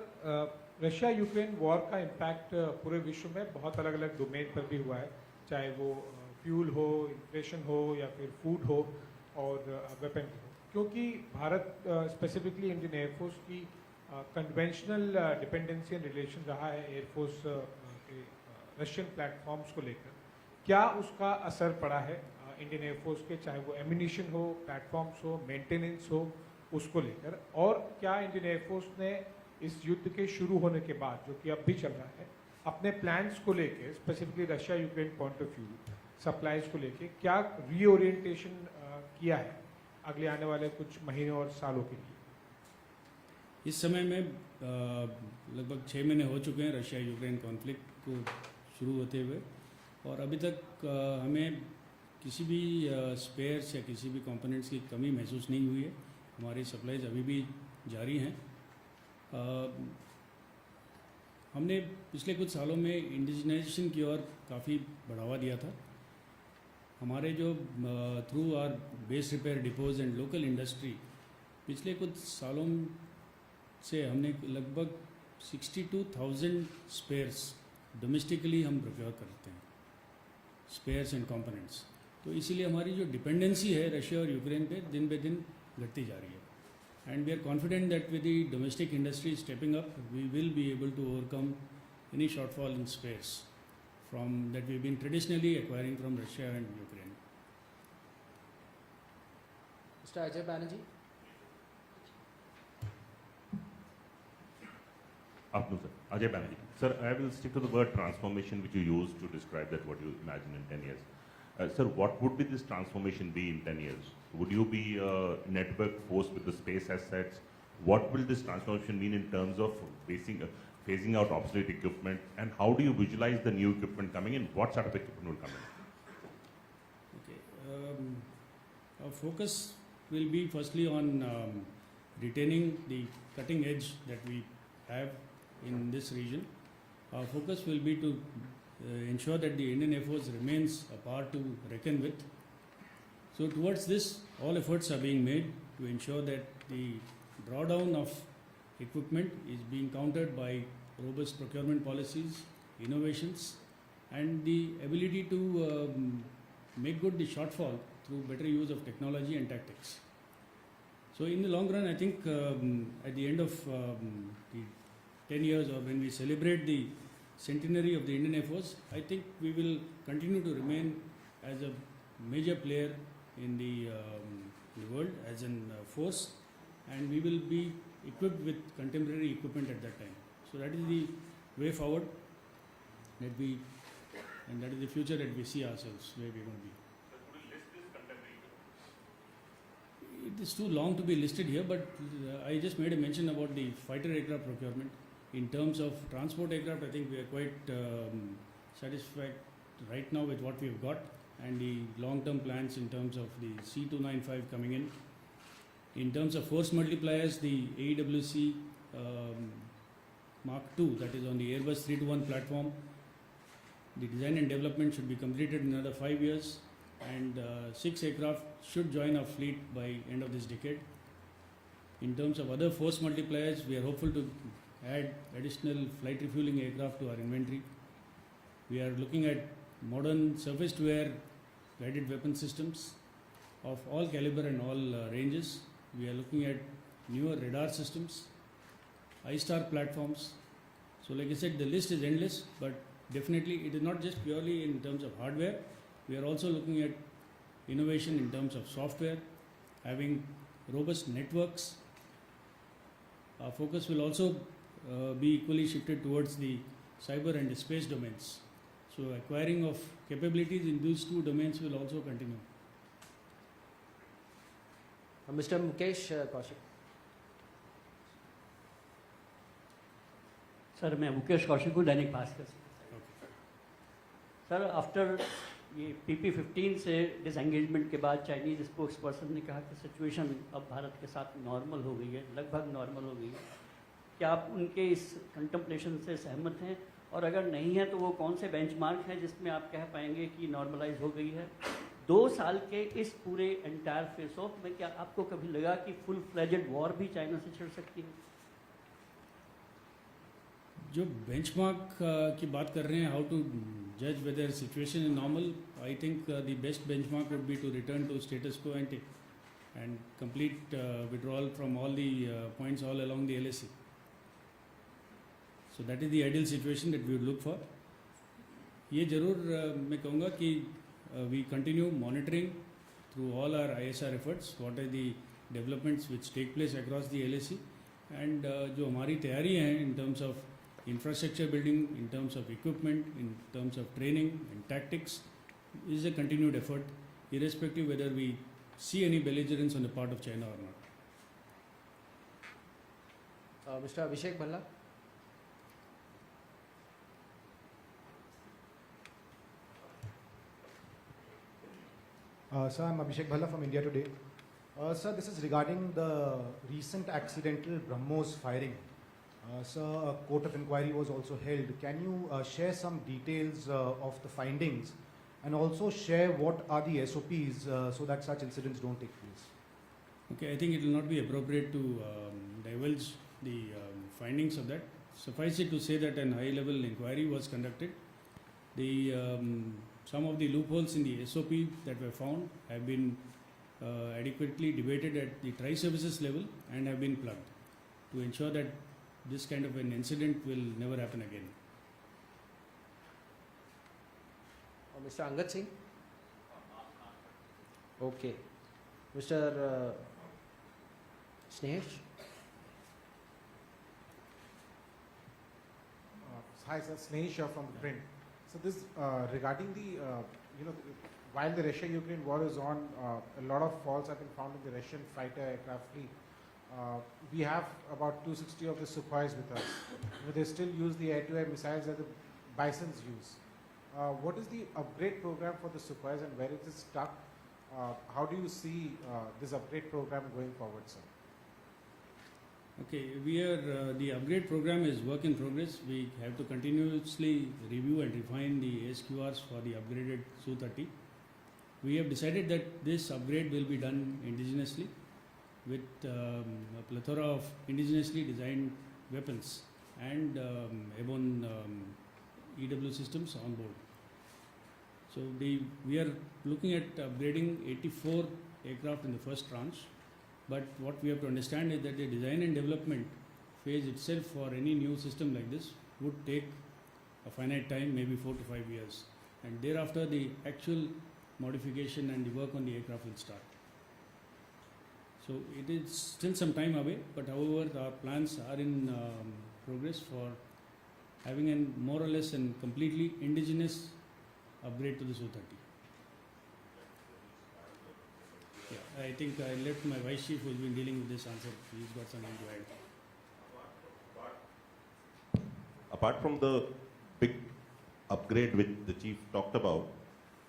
Speaker 12: Russia Ukraine war का impact पूरे विश्व में बहुत अलग अलग domain पर भी हुआ है, चाहे वो फ्यूल हो, इन्फ्लेशन हो या फिर फूड हो और वेपन हो, क्योंकि भारत स्पेसिफिकली इंडियन एयरफोर्स की कन्वेंशनल डिपेंडेंसी एंड रिलेशन रहा है एयरफोर्स के रशियन प्लेटफॉर्म्स को लेकर। क्या उसका असर पड़ा है इंडियन एयरफोर्स के, चाहे वो एम्यूनिशन हो, प्लेटफॉर्म्स हो, मेंटेनेंस हो, उसको लेकर? और क्या इंडियन एयरफोर्स ने इस युद्ध के शुरू होने के बाद, जो कि अब भी चल रहा है, अपने प्लान्स को लेके specifically Russia Ukraine point of view, supplies को लेके क्या रीओरिएंटेशन किया है अगले आने वाले कुछ महीनों और सालों के लिए?
Speaker 6: इस समय में लगभग 6 महीने हो चुके हैं रशिया यूक्रेन कॉन्फ्लिक्ट को शुरू होते हुए, और अभी तक हमें किसी भी स्पेयर्स या किसी भी कंपोनेंट्स की कमी महसूस नहीं हुई है। हमारी सप्लाईज अभी भी जारी हैं। हमने पिछले कुछ सालों में इंडिजिनाइजेशन की ओर काफ़ी बढ़ावा दिया था। हमारे जो through our base repair depots and local industry, पिछले कुछ सालों से हमने लगभग 62,000 स्पेयर्स डोमेस्टिकली हम प्रोक्योर करते हैं, स्पेयर्स एंड कंपोनेंट्स। तो इसीलिए हमारी जो डिपेंडेंसी है रशिया और यूक्रेन पे दिन बे दिन घटती जा रही है। And we are confident that with the domestic industry stepping up, we will be able to overcome any shortfall in space that we've been traditionally acquiring from Russia and Ukraine.
Speaker 3: Mr. Ajay Banerjee.
Speaker 5: Afternoon, sir. Ajay Banerjee. Sir, I will stick to the word transformation which you used to describe that what you imagine in 10 years. Sir, what would be this transformation be in 10 years? Would you be a network force with the space assets? What will this transformation mean in terms of phasing out obsolete equipment? And how do you visualize the new equipment coming in? What sort of equipment will come in?
Speaker 6: Okay. Our focus will be firstly on retaining the cutting edge that we have in this region. Our focus will be to ensure that the Indian Air Force remains a power to reckon with. So towards this, all efforts are being made to ensure that the drawdown of equipment is being countered by robust procurement policies, innovations, and the ability to make good the shortfall through better use of technology and tactics. So in the long run, I think at the end of the 10 years, or when we celebrate the centenary of the Indian Air Force, I think we will continue to remain as a major player in the world as an force, and we will be equipped with contemporary equipment at that time. So that is the way forward and that is the future that we see ourselves where we are going to be.
Speaker 5: Sir, could you list this contemporary equipment?
Speaker 6: It is too long to be listed here, but I just made a mention about the fighter aircraft procurement. In terms of transport aircraft, I think we are quite satisfied right now with what we have got, and the long-term plans in terms of the C295 coming in. In terms of force multipliers, the AEWC Mark II, that is on the Airbus 321 platform, the design and development should be completed in another 5 years, and 6 aircraft should join our fleet by end of this decade. In terms of other force multipliers, we are hopeful to add additional flight refueling aircraft to our inventory. We are looking at modern surface-to-air guided weapon systems of all caliber and all ranges. We are looking at newer radar systems, I-Star platforms. So like I said, the list is endless, but definitely it is not just purely in terms of hardware. We are also looking at innovation in terms of software, having robust networks. Our focus will also be equally shifted towards the cyber and the space domains. So acquiring of capabilities in these two domains will also continue.
Speaker 3: Mr. Mukesh Kaushik.
Speaker 13: Sir मैं मुकेश कौशिक हूँ दैनिक भास्कर से। Sir after ये PP-15 से disengagement के बाद Chinese spokes person ने कहा कि सिचुएशन अब भारत के साथ नॉर्मल हो गई है, लगभग नॉर्मल हो गई है। क्या आप उनके इस कंटेम्पलेशन से सहमत हैं, और अगर नहीं है तो वो कौन से बेंचमार्क हैं जिसमें आप कह पाएंगे कि नॉर्मलाइज हो गई है? 2 साल के इस पूरे एंटायर फेस ऑफ में क्या आपको कभी लगा कि फुल फ्लेजेड वॉर भी चाइना से छिड़ सकती है?
Speaker 6: जो बेंचमार्क की बात कर रहे हैं, हाउ टू जज whether situation is normal, I think the best benchmark would be to return to status quo and complete withdrawal from all the points all along the LAC. So that is the ideal situation that we would look for. ये ज़रूर मैं कहूँगा कि we continue monitoring through all our ISR efforts what are the developments which take place across the LAC, and जो हमारी तैयारी हैं in terms of infrastructure building, in terms of equipment, in terms of training and tactics is a continued effort irrespective whether we see any belligerence on the part of China or not.
Speaker 3: Mr. Abhishek Bhalla.
Speaker 14: Sir, I'm Abhishek Bhalla from India Today. Sir, this is regarding the recent accidental BrahMos firing. Sir, a court of inquiry was also held. Can you share some details of the findings and also share what are the SOPs so that such incidents don't take place?
Speaker 6: Okay, I think it will not be appropriate to divulge the findings of that. Suffice it to say that an high-level inquiry was conducted. The some of the loopholes in the SOP that were found have been adequately debated at the tri-services level and have been plugged to ensure that this kind of an incident will never happen again.
Speaker 3: Mr. Angad Singh. Okay. Mr. Snehesh.
Speaker 12: Hi, sir. Snehesh from the print. So this regarding the while the Russia-Ukraine war is on, a lot of faults have been found in the Russian fighter aircraft fleet. We have about 260 of the Sukhois with us. But they still use the air-to-air missiles that the Bisons use. What is the upgrade program for the Sukhois and where it is stuck? How do you see this upgrade program going forward, sir?
Speaker 6: Okay, the upgrade program is work in progress. We have to continuously review and refine the ASQRs for the upgraded Su-30. We have decided that this upgrade will be done indigenously with a plethora of indigenously designed weapons and airborne EW systems on board. So we are looking at upgrading 84 aircraft in the first tranche. But what we have to understand is that the design and development phase itself for any new system like this would take a finite time, maybe 4 to 5 years. And thereafter the actual modification and the work on the aircraft will start. So it is still some time away, but however our plans are in progress for having a more or less and completely indigenous upgrade to the Su-30. Yeah, I think I left my vice chief who has been dealing with this answer. He's got something to add.
Speaker 5: Apart from the big upgrade which the chief talked about,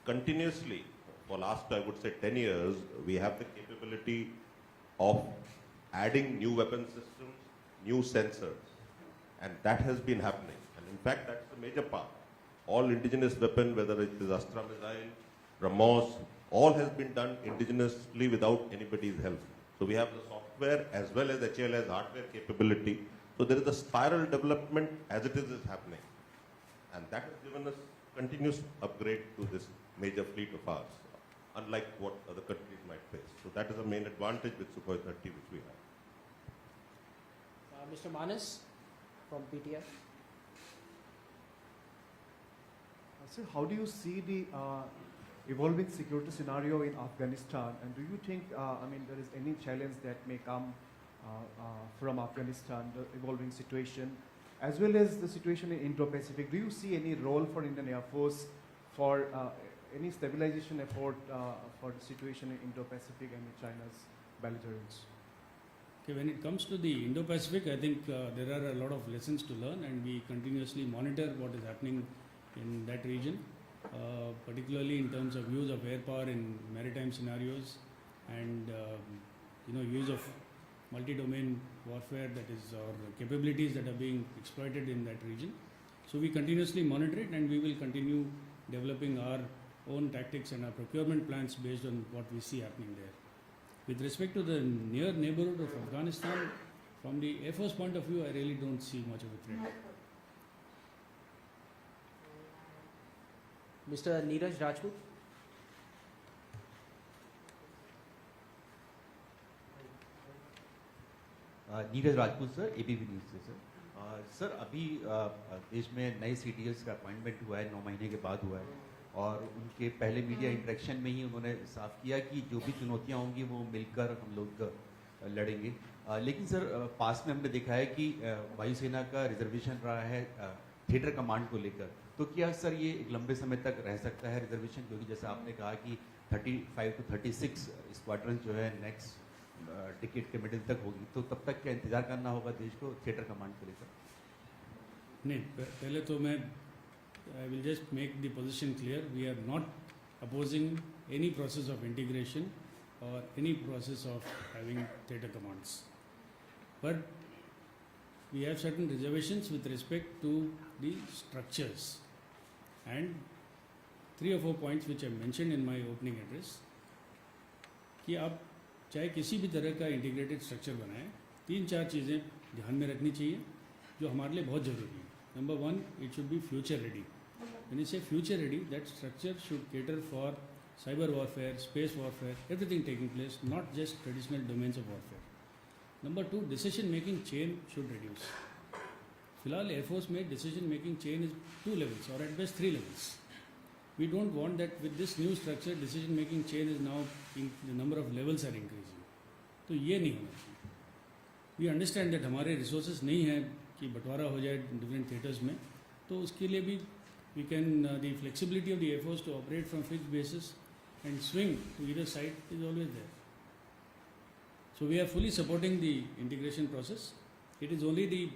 Speaker 5: continuously for last, I would say 10 years, we have the capability of adding new weapon systems, new sensors, and that has been happening. And in fact, that's the major part. All indigenous weapon, whether it is Astra missile, BrahMos, all has been done indigenously without anybody's help. So we have the software as well as HLS hardware capability. So there is a spiral development as it is happening. And that has given us continuous upgrade to this major fleet of ours, unlike what other countries might face. So that is the main advantage with Sukhoi 30 which we have.
Speaker 3: Mr. Manas from PTI.
Speaker 15: Sir, how do you see the evolving security scenario in Afghanistan, and do you think, there is any challenge that may come from Afghanistan, the evolving situation, as well as the situation in Indo-Pacific? Do you see any role for Indian Air Force for any stabilization effort for the situation in Indo-Pacific and in China's belligerence?
Speaker 6: Okay, when it comes to the Indo-Pacific, I think there are a lot of lessons to learn, and we continuously monitor what is happening in that region. Particularly in terms of use of air power in maritime scenarios and use of multi-domain warfare, that is, or capabilities that are being exploited in that region. So we continuously monitor it, and we will continue developing our own tactics and our procurement plans based on what we see happening there. With respect to the near neighborhood of Afghanistan, from the Air Force point of view, I really don't see much of a threat.
Speaker 3: Mr. Neeraj Rajput.
Speaker 16: Neeraj Rajput sir, ABP news से sir. Sir अभी देश में नए CDS का appointment हुआ है, 9 महीने के बाद हुआ है, और उनके पहले मीडिया इंटरेक्शन में ही उन्होंने साफ किया कि जो भी चुनौतियां होंगी वो मिलकर हम लोग लड़ेंगे। लेकिन सर पास में हमने देखा है कि वायुसेना का रिजर्वेशन रहा है थिएटर कमांड को लेकर, तो क्या सर ये एक लंबे समय तक रह सकता है रिजर्वेशन? क्योंकि जैसा आपने कहा कि 35 to 36 स्क्वाड्रन जो है नेक्स्ट टिकट के मिडिल तक होगी, तो तब तक क्या इंतजार करना होगा देश को थिएटर कमांड को लेकर?
Speaker 6: नहीं, पहले तो मैं I will just make the position clear. We are not opposing any process of integration और any process of having theatre commands, but we have certain reservations with respect to the structures, and 3 or 4 points which I mentioned in my opening address कि आप चाहे किसी भी तरह का integrated structure बनाएं, 3-4 चीज़ें ध्यान में रखनी चाहिए जो हमारे लिए बहुत ज़रूरी है। Number 1, it should be future ready. When you say future ready, that structure should cater for cyber warfare, space warfare, everything taking place, not just traditional domains of warfare. Number 2, decision making chain should reduce. फिलहाल air force में decision making chain is 2 levels और at best 3 levels. We don't want that with this new structure decision making chain is now in the number of levels are increasing. तो ये नहीं होना चाहिए। We understand that हमारे resources नहीं हैं कि बंटवारा हो जाए different theatres में, तो उसके लिए भी we can the flexibility of the Air Force to operate from fixed bases and swing to either side is always there. So we are fully supporting the integration process. It is only the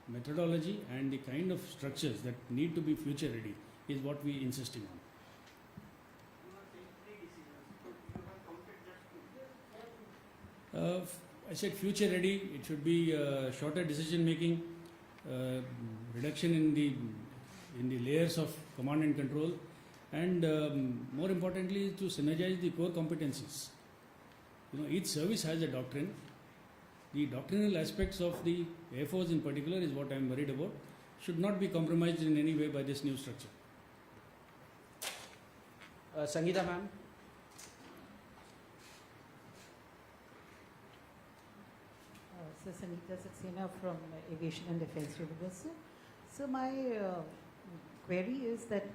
Speaker 6: methodology and the kind of structures that need to be future ready is what we insisting on. I said future ready. It should be shorter decision making, reduction in the layers of command and control, and more importantly to synergize the core competencies. You know, each service has a doctrine. The doctrinal aspects of the Air Force in particular is what I am worried about. Should not be compromised in any way by this new structure.
Speaker 3: Sangeeta ma'am.
Speaker 17: So Sangeeta Saxena from Aviation and Defence University. So my query is that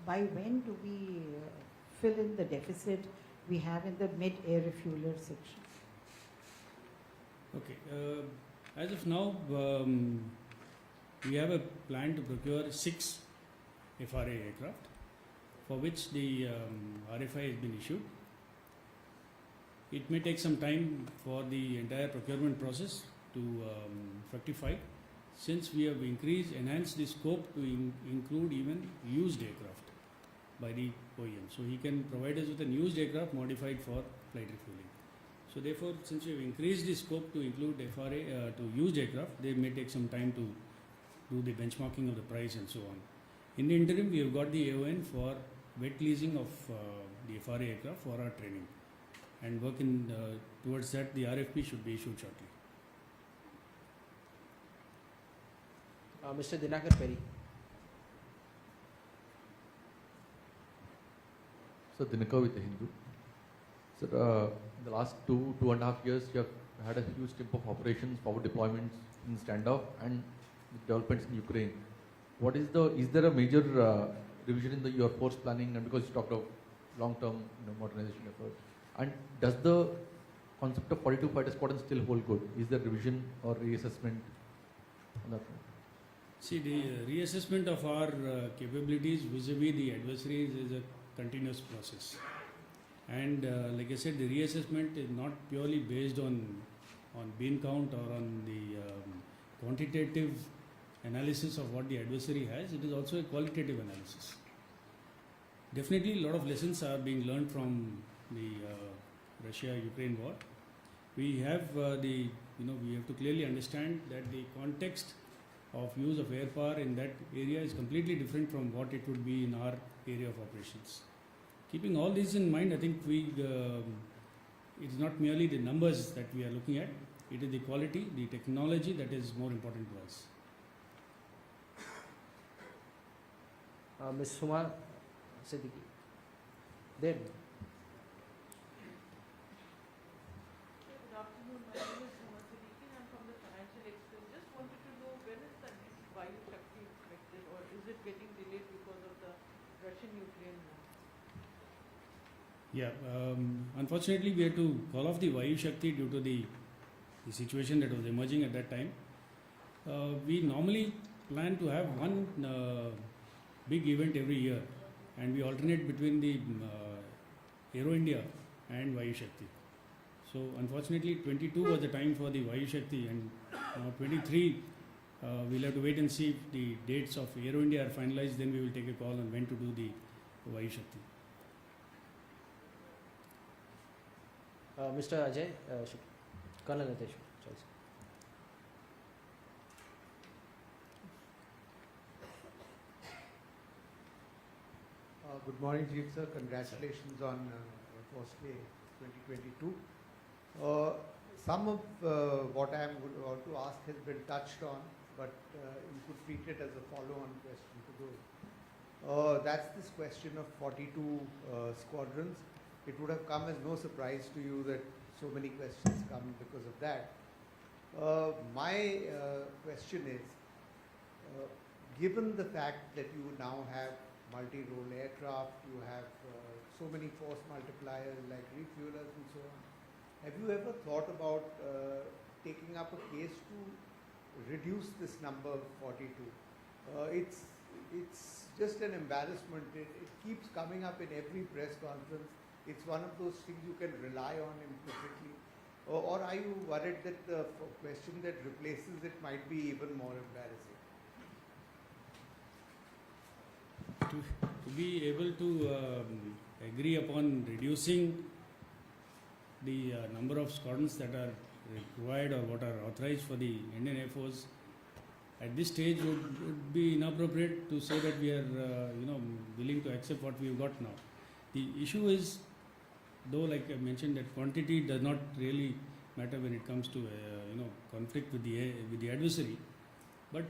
Speaker 17: by when do we fill in the deficit we have in the mid-air refueler section?
Speaker 6: Okay. As of now, we have a plan to procure 6 FRA aircraft, for which the RFI has been issued. It may take some time for the entire procurement process to fructify, since we have enhanced the scope to include even used aircraft by the OEM. So he can provide us with an used aircraft modified for flight refueling. So therefore, since we have increased the scope to include FRA to used aircraft, they may take some time to do the benchmarking of the price and so on. In the interim, we have got the AON for wet leasing of the FRA aircraft for our training, and working towards that. The RFP should be issued shortly.
Speaker 3: Mr. Dinakar Perry.
Speaker 18: Sir, Dinakar with the Hindu. Sir, in the last 2.5 years, you have had a huge tempo of operations, power deployments in standoff, and developments in Ukraine. Is there a major revision in your force planning? And because you talked of long-term modernization efforts, and does the concept of 42 fighter squadron still hold good? Is there revision or reassessment on that front?
Speaker 6: See, the reassessment of our capabilities vis-a-vis the adversaries is a continuous process. And like I said, the reassessment is not purely based on bean count or on the quantitative analysis of what the adversary has. It is also a qualitative analysis. Definitely, a lot of lessons are being learned from the Russia-Ukraine war. We have we have to clearly understand that the context of use of air power in that area is completely different from what it would be in our area of operations. Keeping all these in mind, I think it is not merely the numbers that we are looking at, it is the quality, the technology that is more important to us.
Speaker 3: Ms. Suma Siddiqui. There.
Speaker 19: Good afternoon. My name is Siddiqui. I'm from the Financial Express. Just wanted to know when is the next Vayu Shakti expected, or is it getting delayed because of the Russian-Ukraine war?
Speaker 6: Yeah, unfortunately we had to call off the Vayu Shakti due to the situation that was emerging at that time. We normally plan to have one big event every year, and we alternate between the Aero India and Vayu Shakti. So unfortunately 22 was the time for the Vayu Shakti, and now 23 we'll have to wait and see if the dates of Aero India are finalized, then we will take a call on when to do the Vayu Shakti.
Speaker 3: Mr. Ajay, Colonel Ajay, sorry.
Speaker 20: Good morning, Chief Sir. Congratulations on First Day 2022. Some of what I am going to ask has been touched on, but you could treat it as a follow-on question to those. That's this question of 42 squadrons. It would have come as no surprise to you that so many questions come because of that. My question is, given the fact that you now have multi-role aircraft, you have so many force multipliers like refuelers and so on, have you ever thought about taking up a case to reduce this number 42? It's just an embarrassment. It keeps coming up in every press conference. It's one of those things you can rely on implicitly. Or are you worried that the question that replaces it might be even more embarrassing?
Speaker 6: To be able to agree upon reducing the number of squadrons that are required or what are authorized for the Indian Air Force at this stage would be inappropriate to say that we are willing to accept what we've got now. The issue is, though, like I mentioned, that quantity does not really matter when it comes to conflict with the adversary, but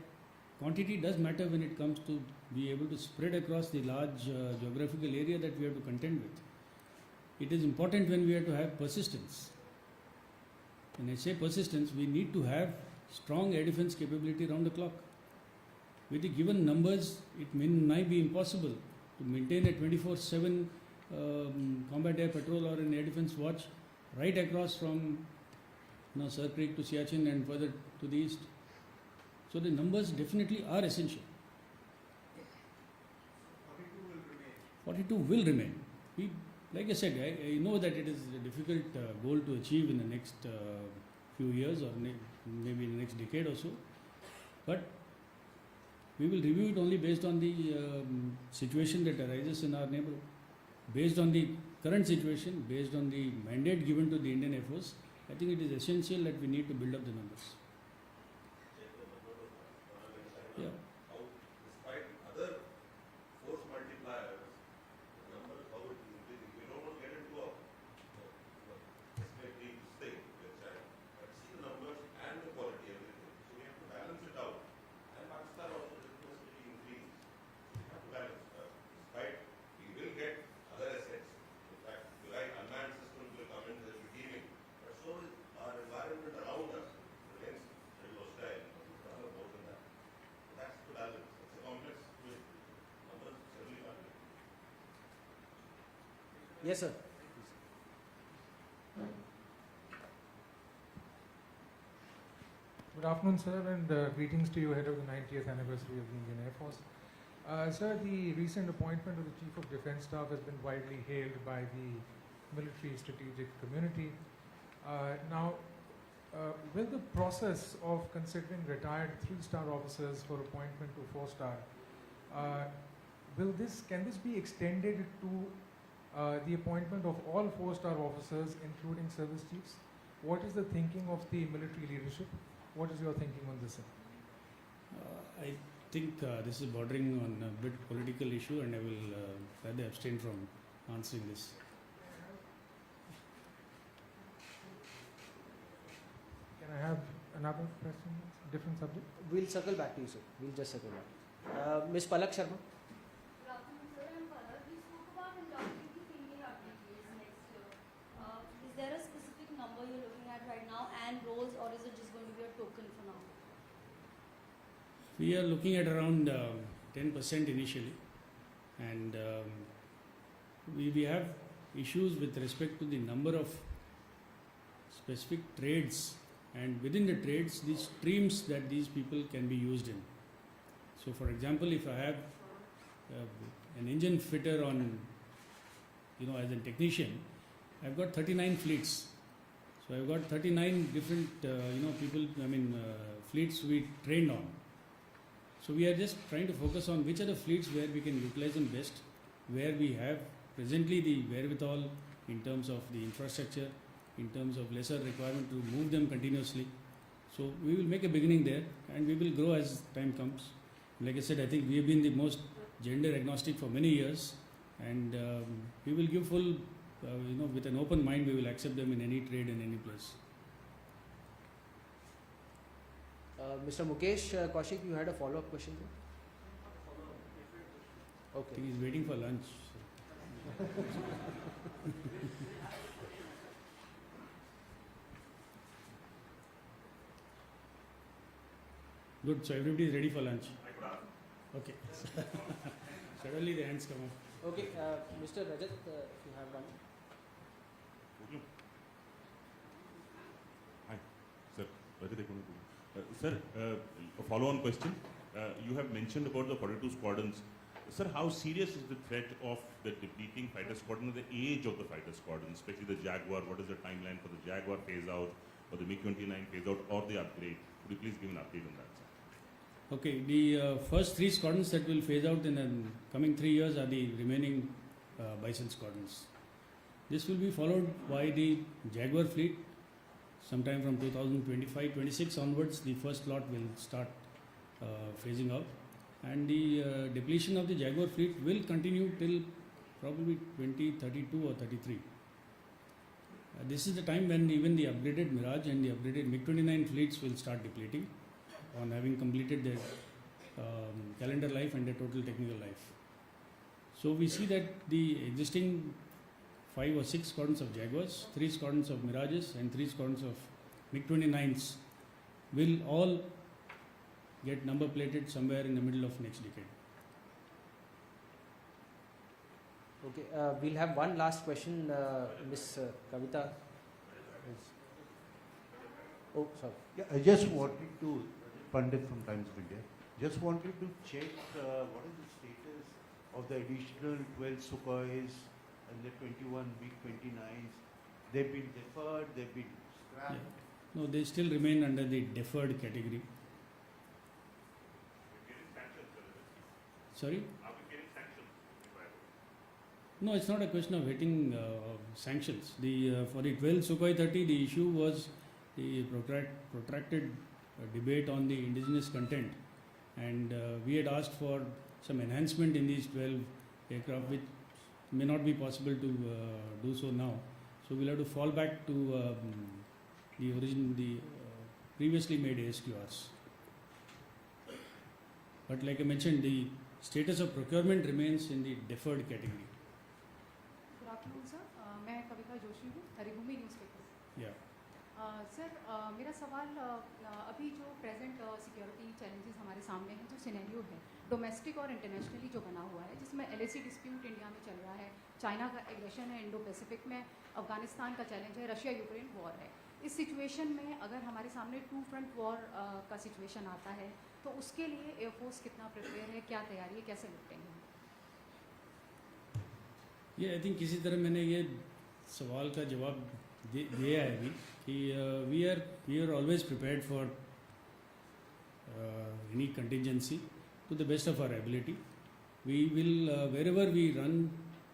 Speaker 6: quantity does matter when it comes to be able to spread across the large geographical area that we have to contend with. It is important when we have to have persistence. When I say persistence, we need to have strong air defense capability around the clock. With the given numbers, it might be impossible to maintain a 24/7 combat air patrol or an air defense watch right across from Sir Creek to Siachen and further to the east. So the numbers definitely are essential. 42 will remain. We, like I said, I know that it is a difficult goal to achieve in the next few years or maybe in the next decade or so, but we will review it only based on the situation that arises in our neighborhood. Based on the current situation, based on the mandate given to the Indian Air Force, I think it is essential that we need to build up the numbers. Yeah.
Speaker 5: How, despite other force multipliers, the number, how it is increasing. We don't want to get into a deep thing, but see the numbers and the quality, everything. So we have to balance it out. And Pakistan also requested increase. We have to balance. Despite we will get other assets. In fact, the right unmanned systems will come in, they'll be teaming. But so is our environment around us remains very hostile. Rather more than that. That's the balance. It's a complex situation. Numbers certainly are big.
Speaker 3: Yes, sir.
Speaker 12: Good afternoon, sir, and greetings to you ahead of the 90th anniversary of the Indian Air Force. Sir, the recent appointment of the Chief of Defence Staff has been widely hailed by the military strategic community. Will the process of considering retired 3-star officers for appointment to 4-star, can this be extended to the appointment of all 4-star officers, including service chiefs? What is the thinking of the military leadership? What is your thinking on this, sir?
Speaker 6: I think this is bordering on a bit political issue, and I will rather abstain from answering this.
Speaker 12: Can I have another question? Different subject?
Speaker 3: We'll circle back to you, sir. We'll just circle back. Ms. Palak Sharma.
Speaker 21: Good afternoon, sir. I'm Palak. We
Speaker 6: We are looking at around 10% initially, and we have issues with respect to the number of specific trades, and within the trades, the streams that these people can be used in. So, for example, if I have an engine fitter on, as a technician, I've got 39 fleets. So I've got 39 different, people, fleets we trained on. So we are just trying to focus on which are the fleets where we can utilize them best, where we have presently the wherewithal in terms of the infrastructure, in terms of lesser requirement to move them continuously. So we will make a beginning there, and we will grow as time comes. Like I said, I think we have been the most gender agnostic for many years, and we will give full, with an open mind, we will accept them in any trade in any place.
Speaker 3: Mr. Mukesh Kaushik, you had a follow-up question there? Okay.
Speaker 6: I think he's waiting for lunch. Good, so everybody is ready for lunch. Okay. Suddenly the hands come up.
Speaker 3: Okay, Mr. Rajat, if you have one.
Speaker 5: Hi, sir. Rajat Economic. Sir, a follow-on question. You have mentioned about the 42 squadrons. Sir, how serious is the threat of the depleting fighter squadron, the age of the fighter squadron, especially the Jaguar? What is the timeline for the Jaguar phase out, or the MiG-29 phase out, or the upgrade? Could you please give an update on that, sir?
Speaker 6: Okay, the first 3 squadrons that will phase out in the coming 3 years are the remaining Bison squadrons. This will be followed by the Jaguar fleet. Sometime from 2025-26 onwards, the first lot will start phasing out, and the depletion of the Jaguar fleet will continue till probably 2032 or 33. This is the time when even the upgraded Mirage and the upgraded MiG-29 fleets will start depleting on having completed their calendar life and their total technical life. So we see that the existing 5 or 6 squadrons of Jaguars, 3 squadrons of Mirages and 3 squadrons of MiG-29s will all get number plated somewhere in the middle of next decade.
Speaker 3: Okay, we'll have one last question, Miss Kavita. Oh, sorry.
Speaker 20: Yeah, I just wanted to, Pandit from Times of India, just wanted to check what is the status of the additional 12 Sukhois and the 21 MiG-29s. They've been deferred, they've been scrapped.
Speaker 6: Yeah. No, they still remain under the deferred category. Sorry?
Speaker 5: Are we getting sanctions?
Speaker 6: No, it's not a question of hitting sanctions. For the 12 Sukhoi 30, the issue was the protracted debate on the indigenous content, and we had asked for some enhancement in these 12 aircraft, which may not be possible to do so now. So we'll have to fall back to the previously made ASQRs. But like I mentioned, the status of procurement remains in the deferred category.
Speaker 7: Good afternoon, sir. मैं कविता जोशी हूँ, Haribhoomi newspaper से।
Speaker 6: Yeah.
Speaker 7: Sir, मेरा सवाल अभी जो present security challenges हमारे सामने हैं, जो सिनेरियो है डोमेस्टिक और इंटरनेशनली जो बना हुआ है, जिसमें LAC डिस्प्यूट इंडिया में चल रहा है, चाइना का एग्रेशन है इंडो पैसिफिक में, अफगानिस्तान का चैलेंज है, रशिया यूक्रेन वॉर है। इस सिचुएशन में अगर हमारे सामने 2 फ्रंट वॉर का सिचुएशन आता है, तो उसके लिए एयरफोर्स कितना प्रिपेयर है, क्या तैयारी है, कैसे निपटेंगे?
Speaker 6: ये आई थिंक किसी तरह मैंने ये सवाल का जवाब दिया है अभी कि we are always prepared for any contingency to the best of our ability. We will wherever we run,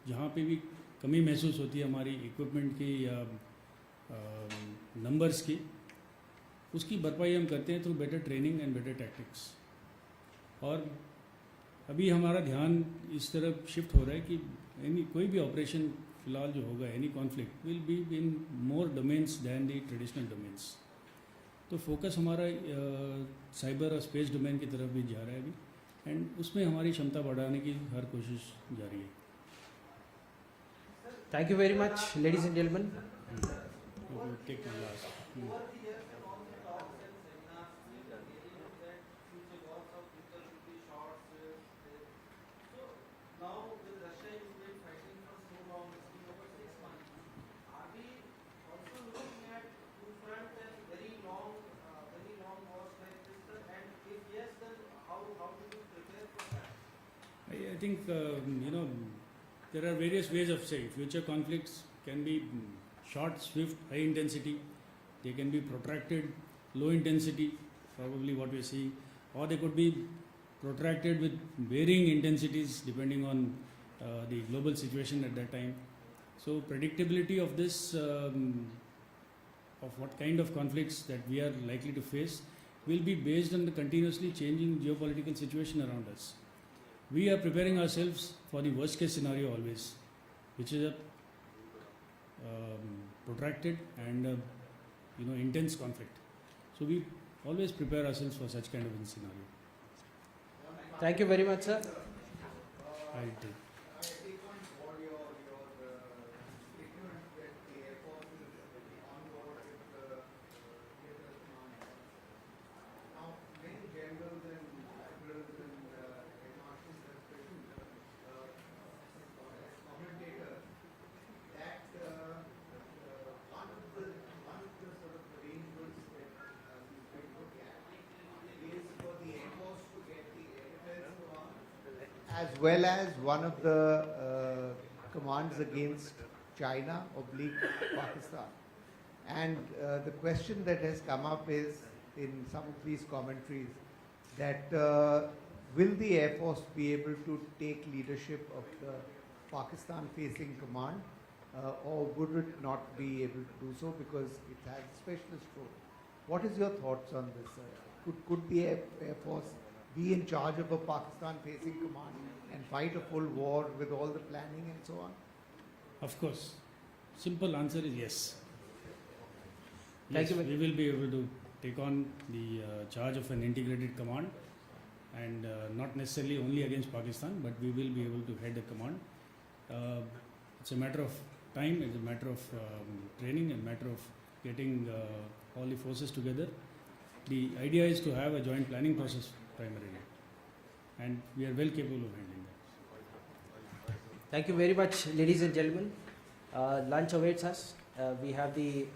Speaker 6: जहाँ पे भी कमी महसूस होती है हमारी इक्विपमेंट की या नंबर्स की, उसकी भरपाई हम करते हैं through better training and better tactics. और अभी हमारा ध्यान इस तरफ शिफ्ट हो रहा है कि कोई भी ऑपरेशन फिलहाल जो होगा, any conflict will be in more domains than the traditional domains. तो फोकस हमारा साइबर और स्पेस डोमेन की तरफ भी जा रहा है अभी, एंड उसमें हमारी क्षमता बढ़ाने की हर कोशिश जारी है.
Speaker 3: Thank you very much, ladies and gentlemen.
Speaker 6: Take one last.
Speaker 9: Over the years, along the talks and seminars, we have realized that future wars of
Speaker 6: think, there are various ways of saying. Future conflicts can be short, swift, high intensity. They can be protracted, low intensity, probably what we are seeing. Or they could be protracted with varying intensities depending on the global situation at that time. So predictability of this, of what kind of conflicts that we are likely to face, will be based on the continuously changing geopolitical situation around us. We are preparing ourselves for the worst case scenario always, which is a protracted and intense conflict. So we always prepare ourselves for such kind of a scenario.
Speaker 3: Thank you very much, sir.
Speaker 6: I do.
Speaker 20: as well as one of the commands against China oblique Pakistan. And the question that has come up is, in some of these commentaries, that will the Air Force be able to take leadership of the Pakistan-facing command, or would it not be able to do so because it has a specialist role? What is your thoughts on this? Could the Air Force be in charge of a Pakistan-facing command and fight a full war with all the planning and so on?
Speaker 6: Of course. Simple answer is yes.
Speaker 3: Thank
Speaker 6: Yes,
Speaker 3: you.
Speaker 6: we will be able to take on the charge of an integrated command, and not necessarily only against Pakistan, but we will be able to head the command. It's a matter of time, it's a matter of training, a matter of getting all the forces together. The idea is to have a joint planning process primarily, and we are well capable of handling that.
Speaker 3: Thank you very much, ladies and gentlemen. Lunch awaits us. We have the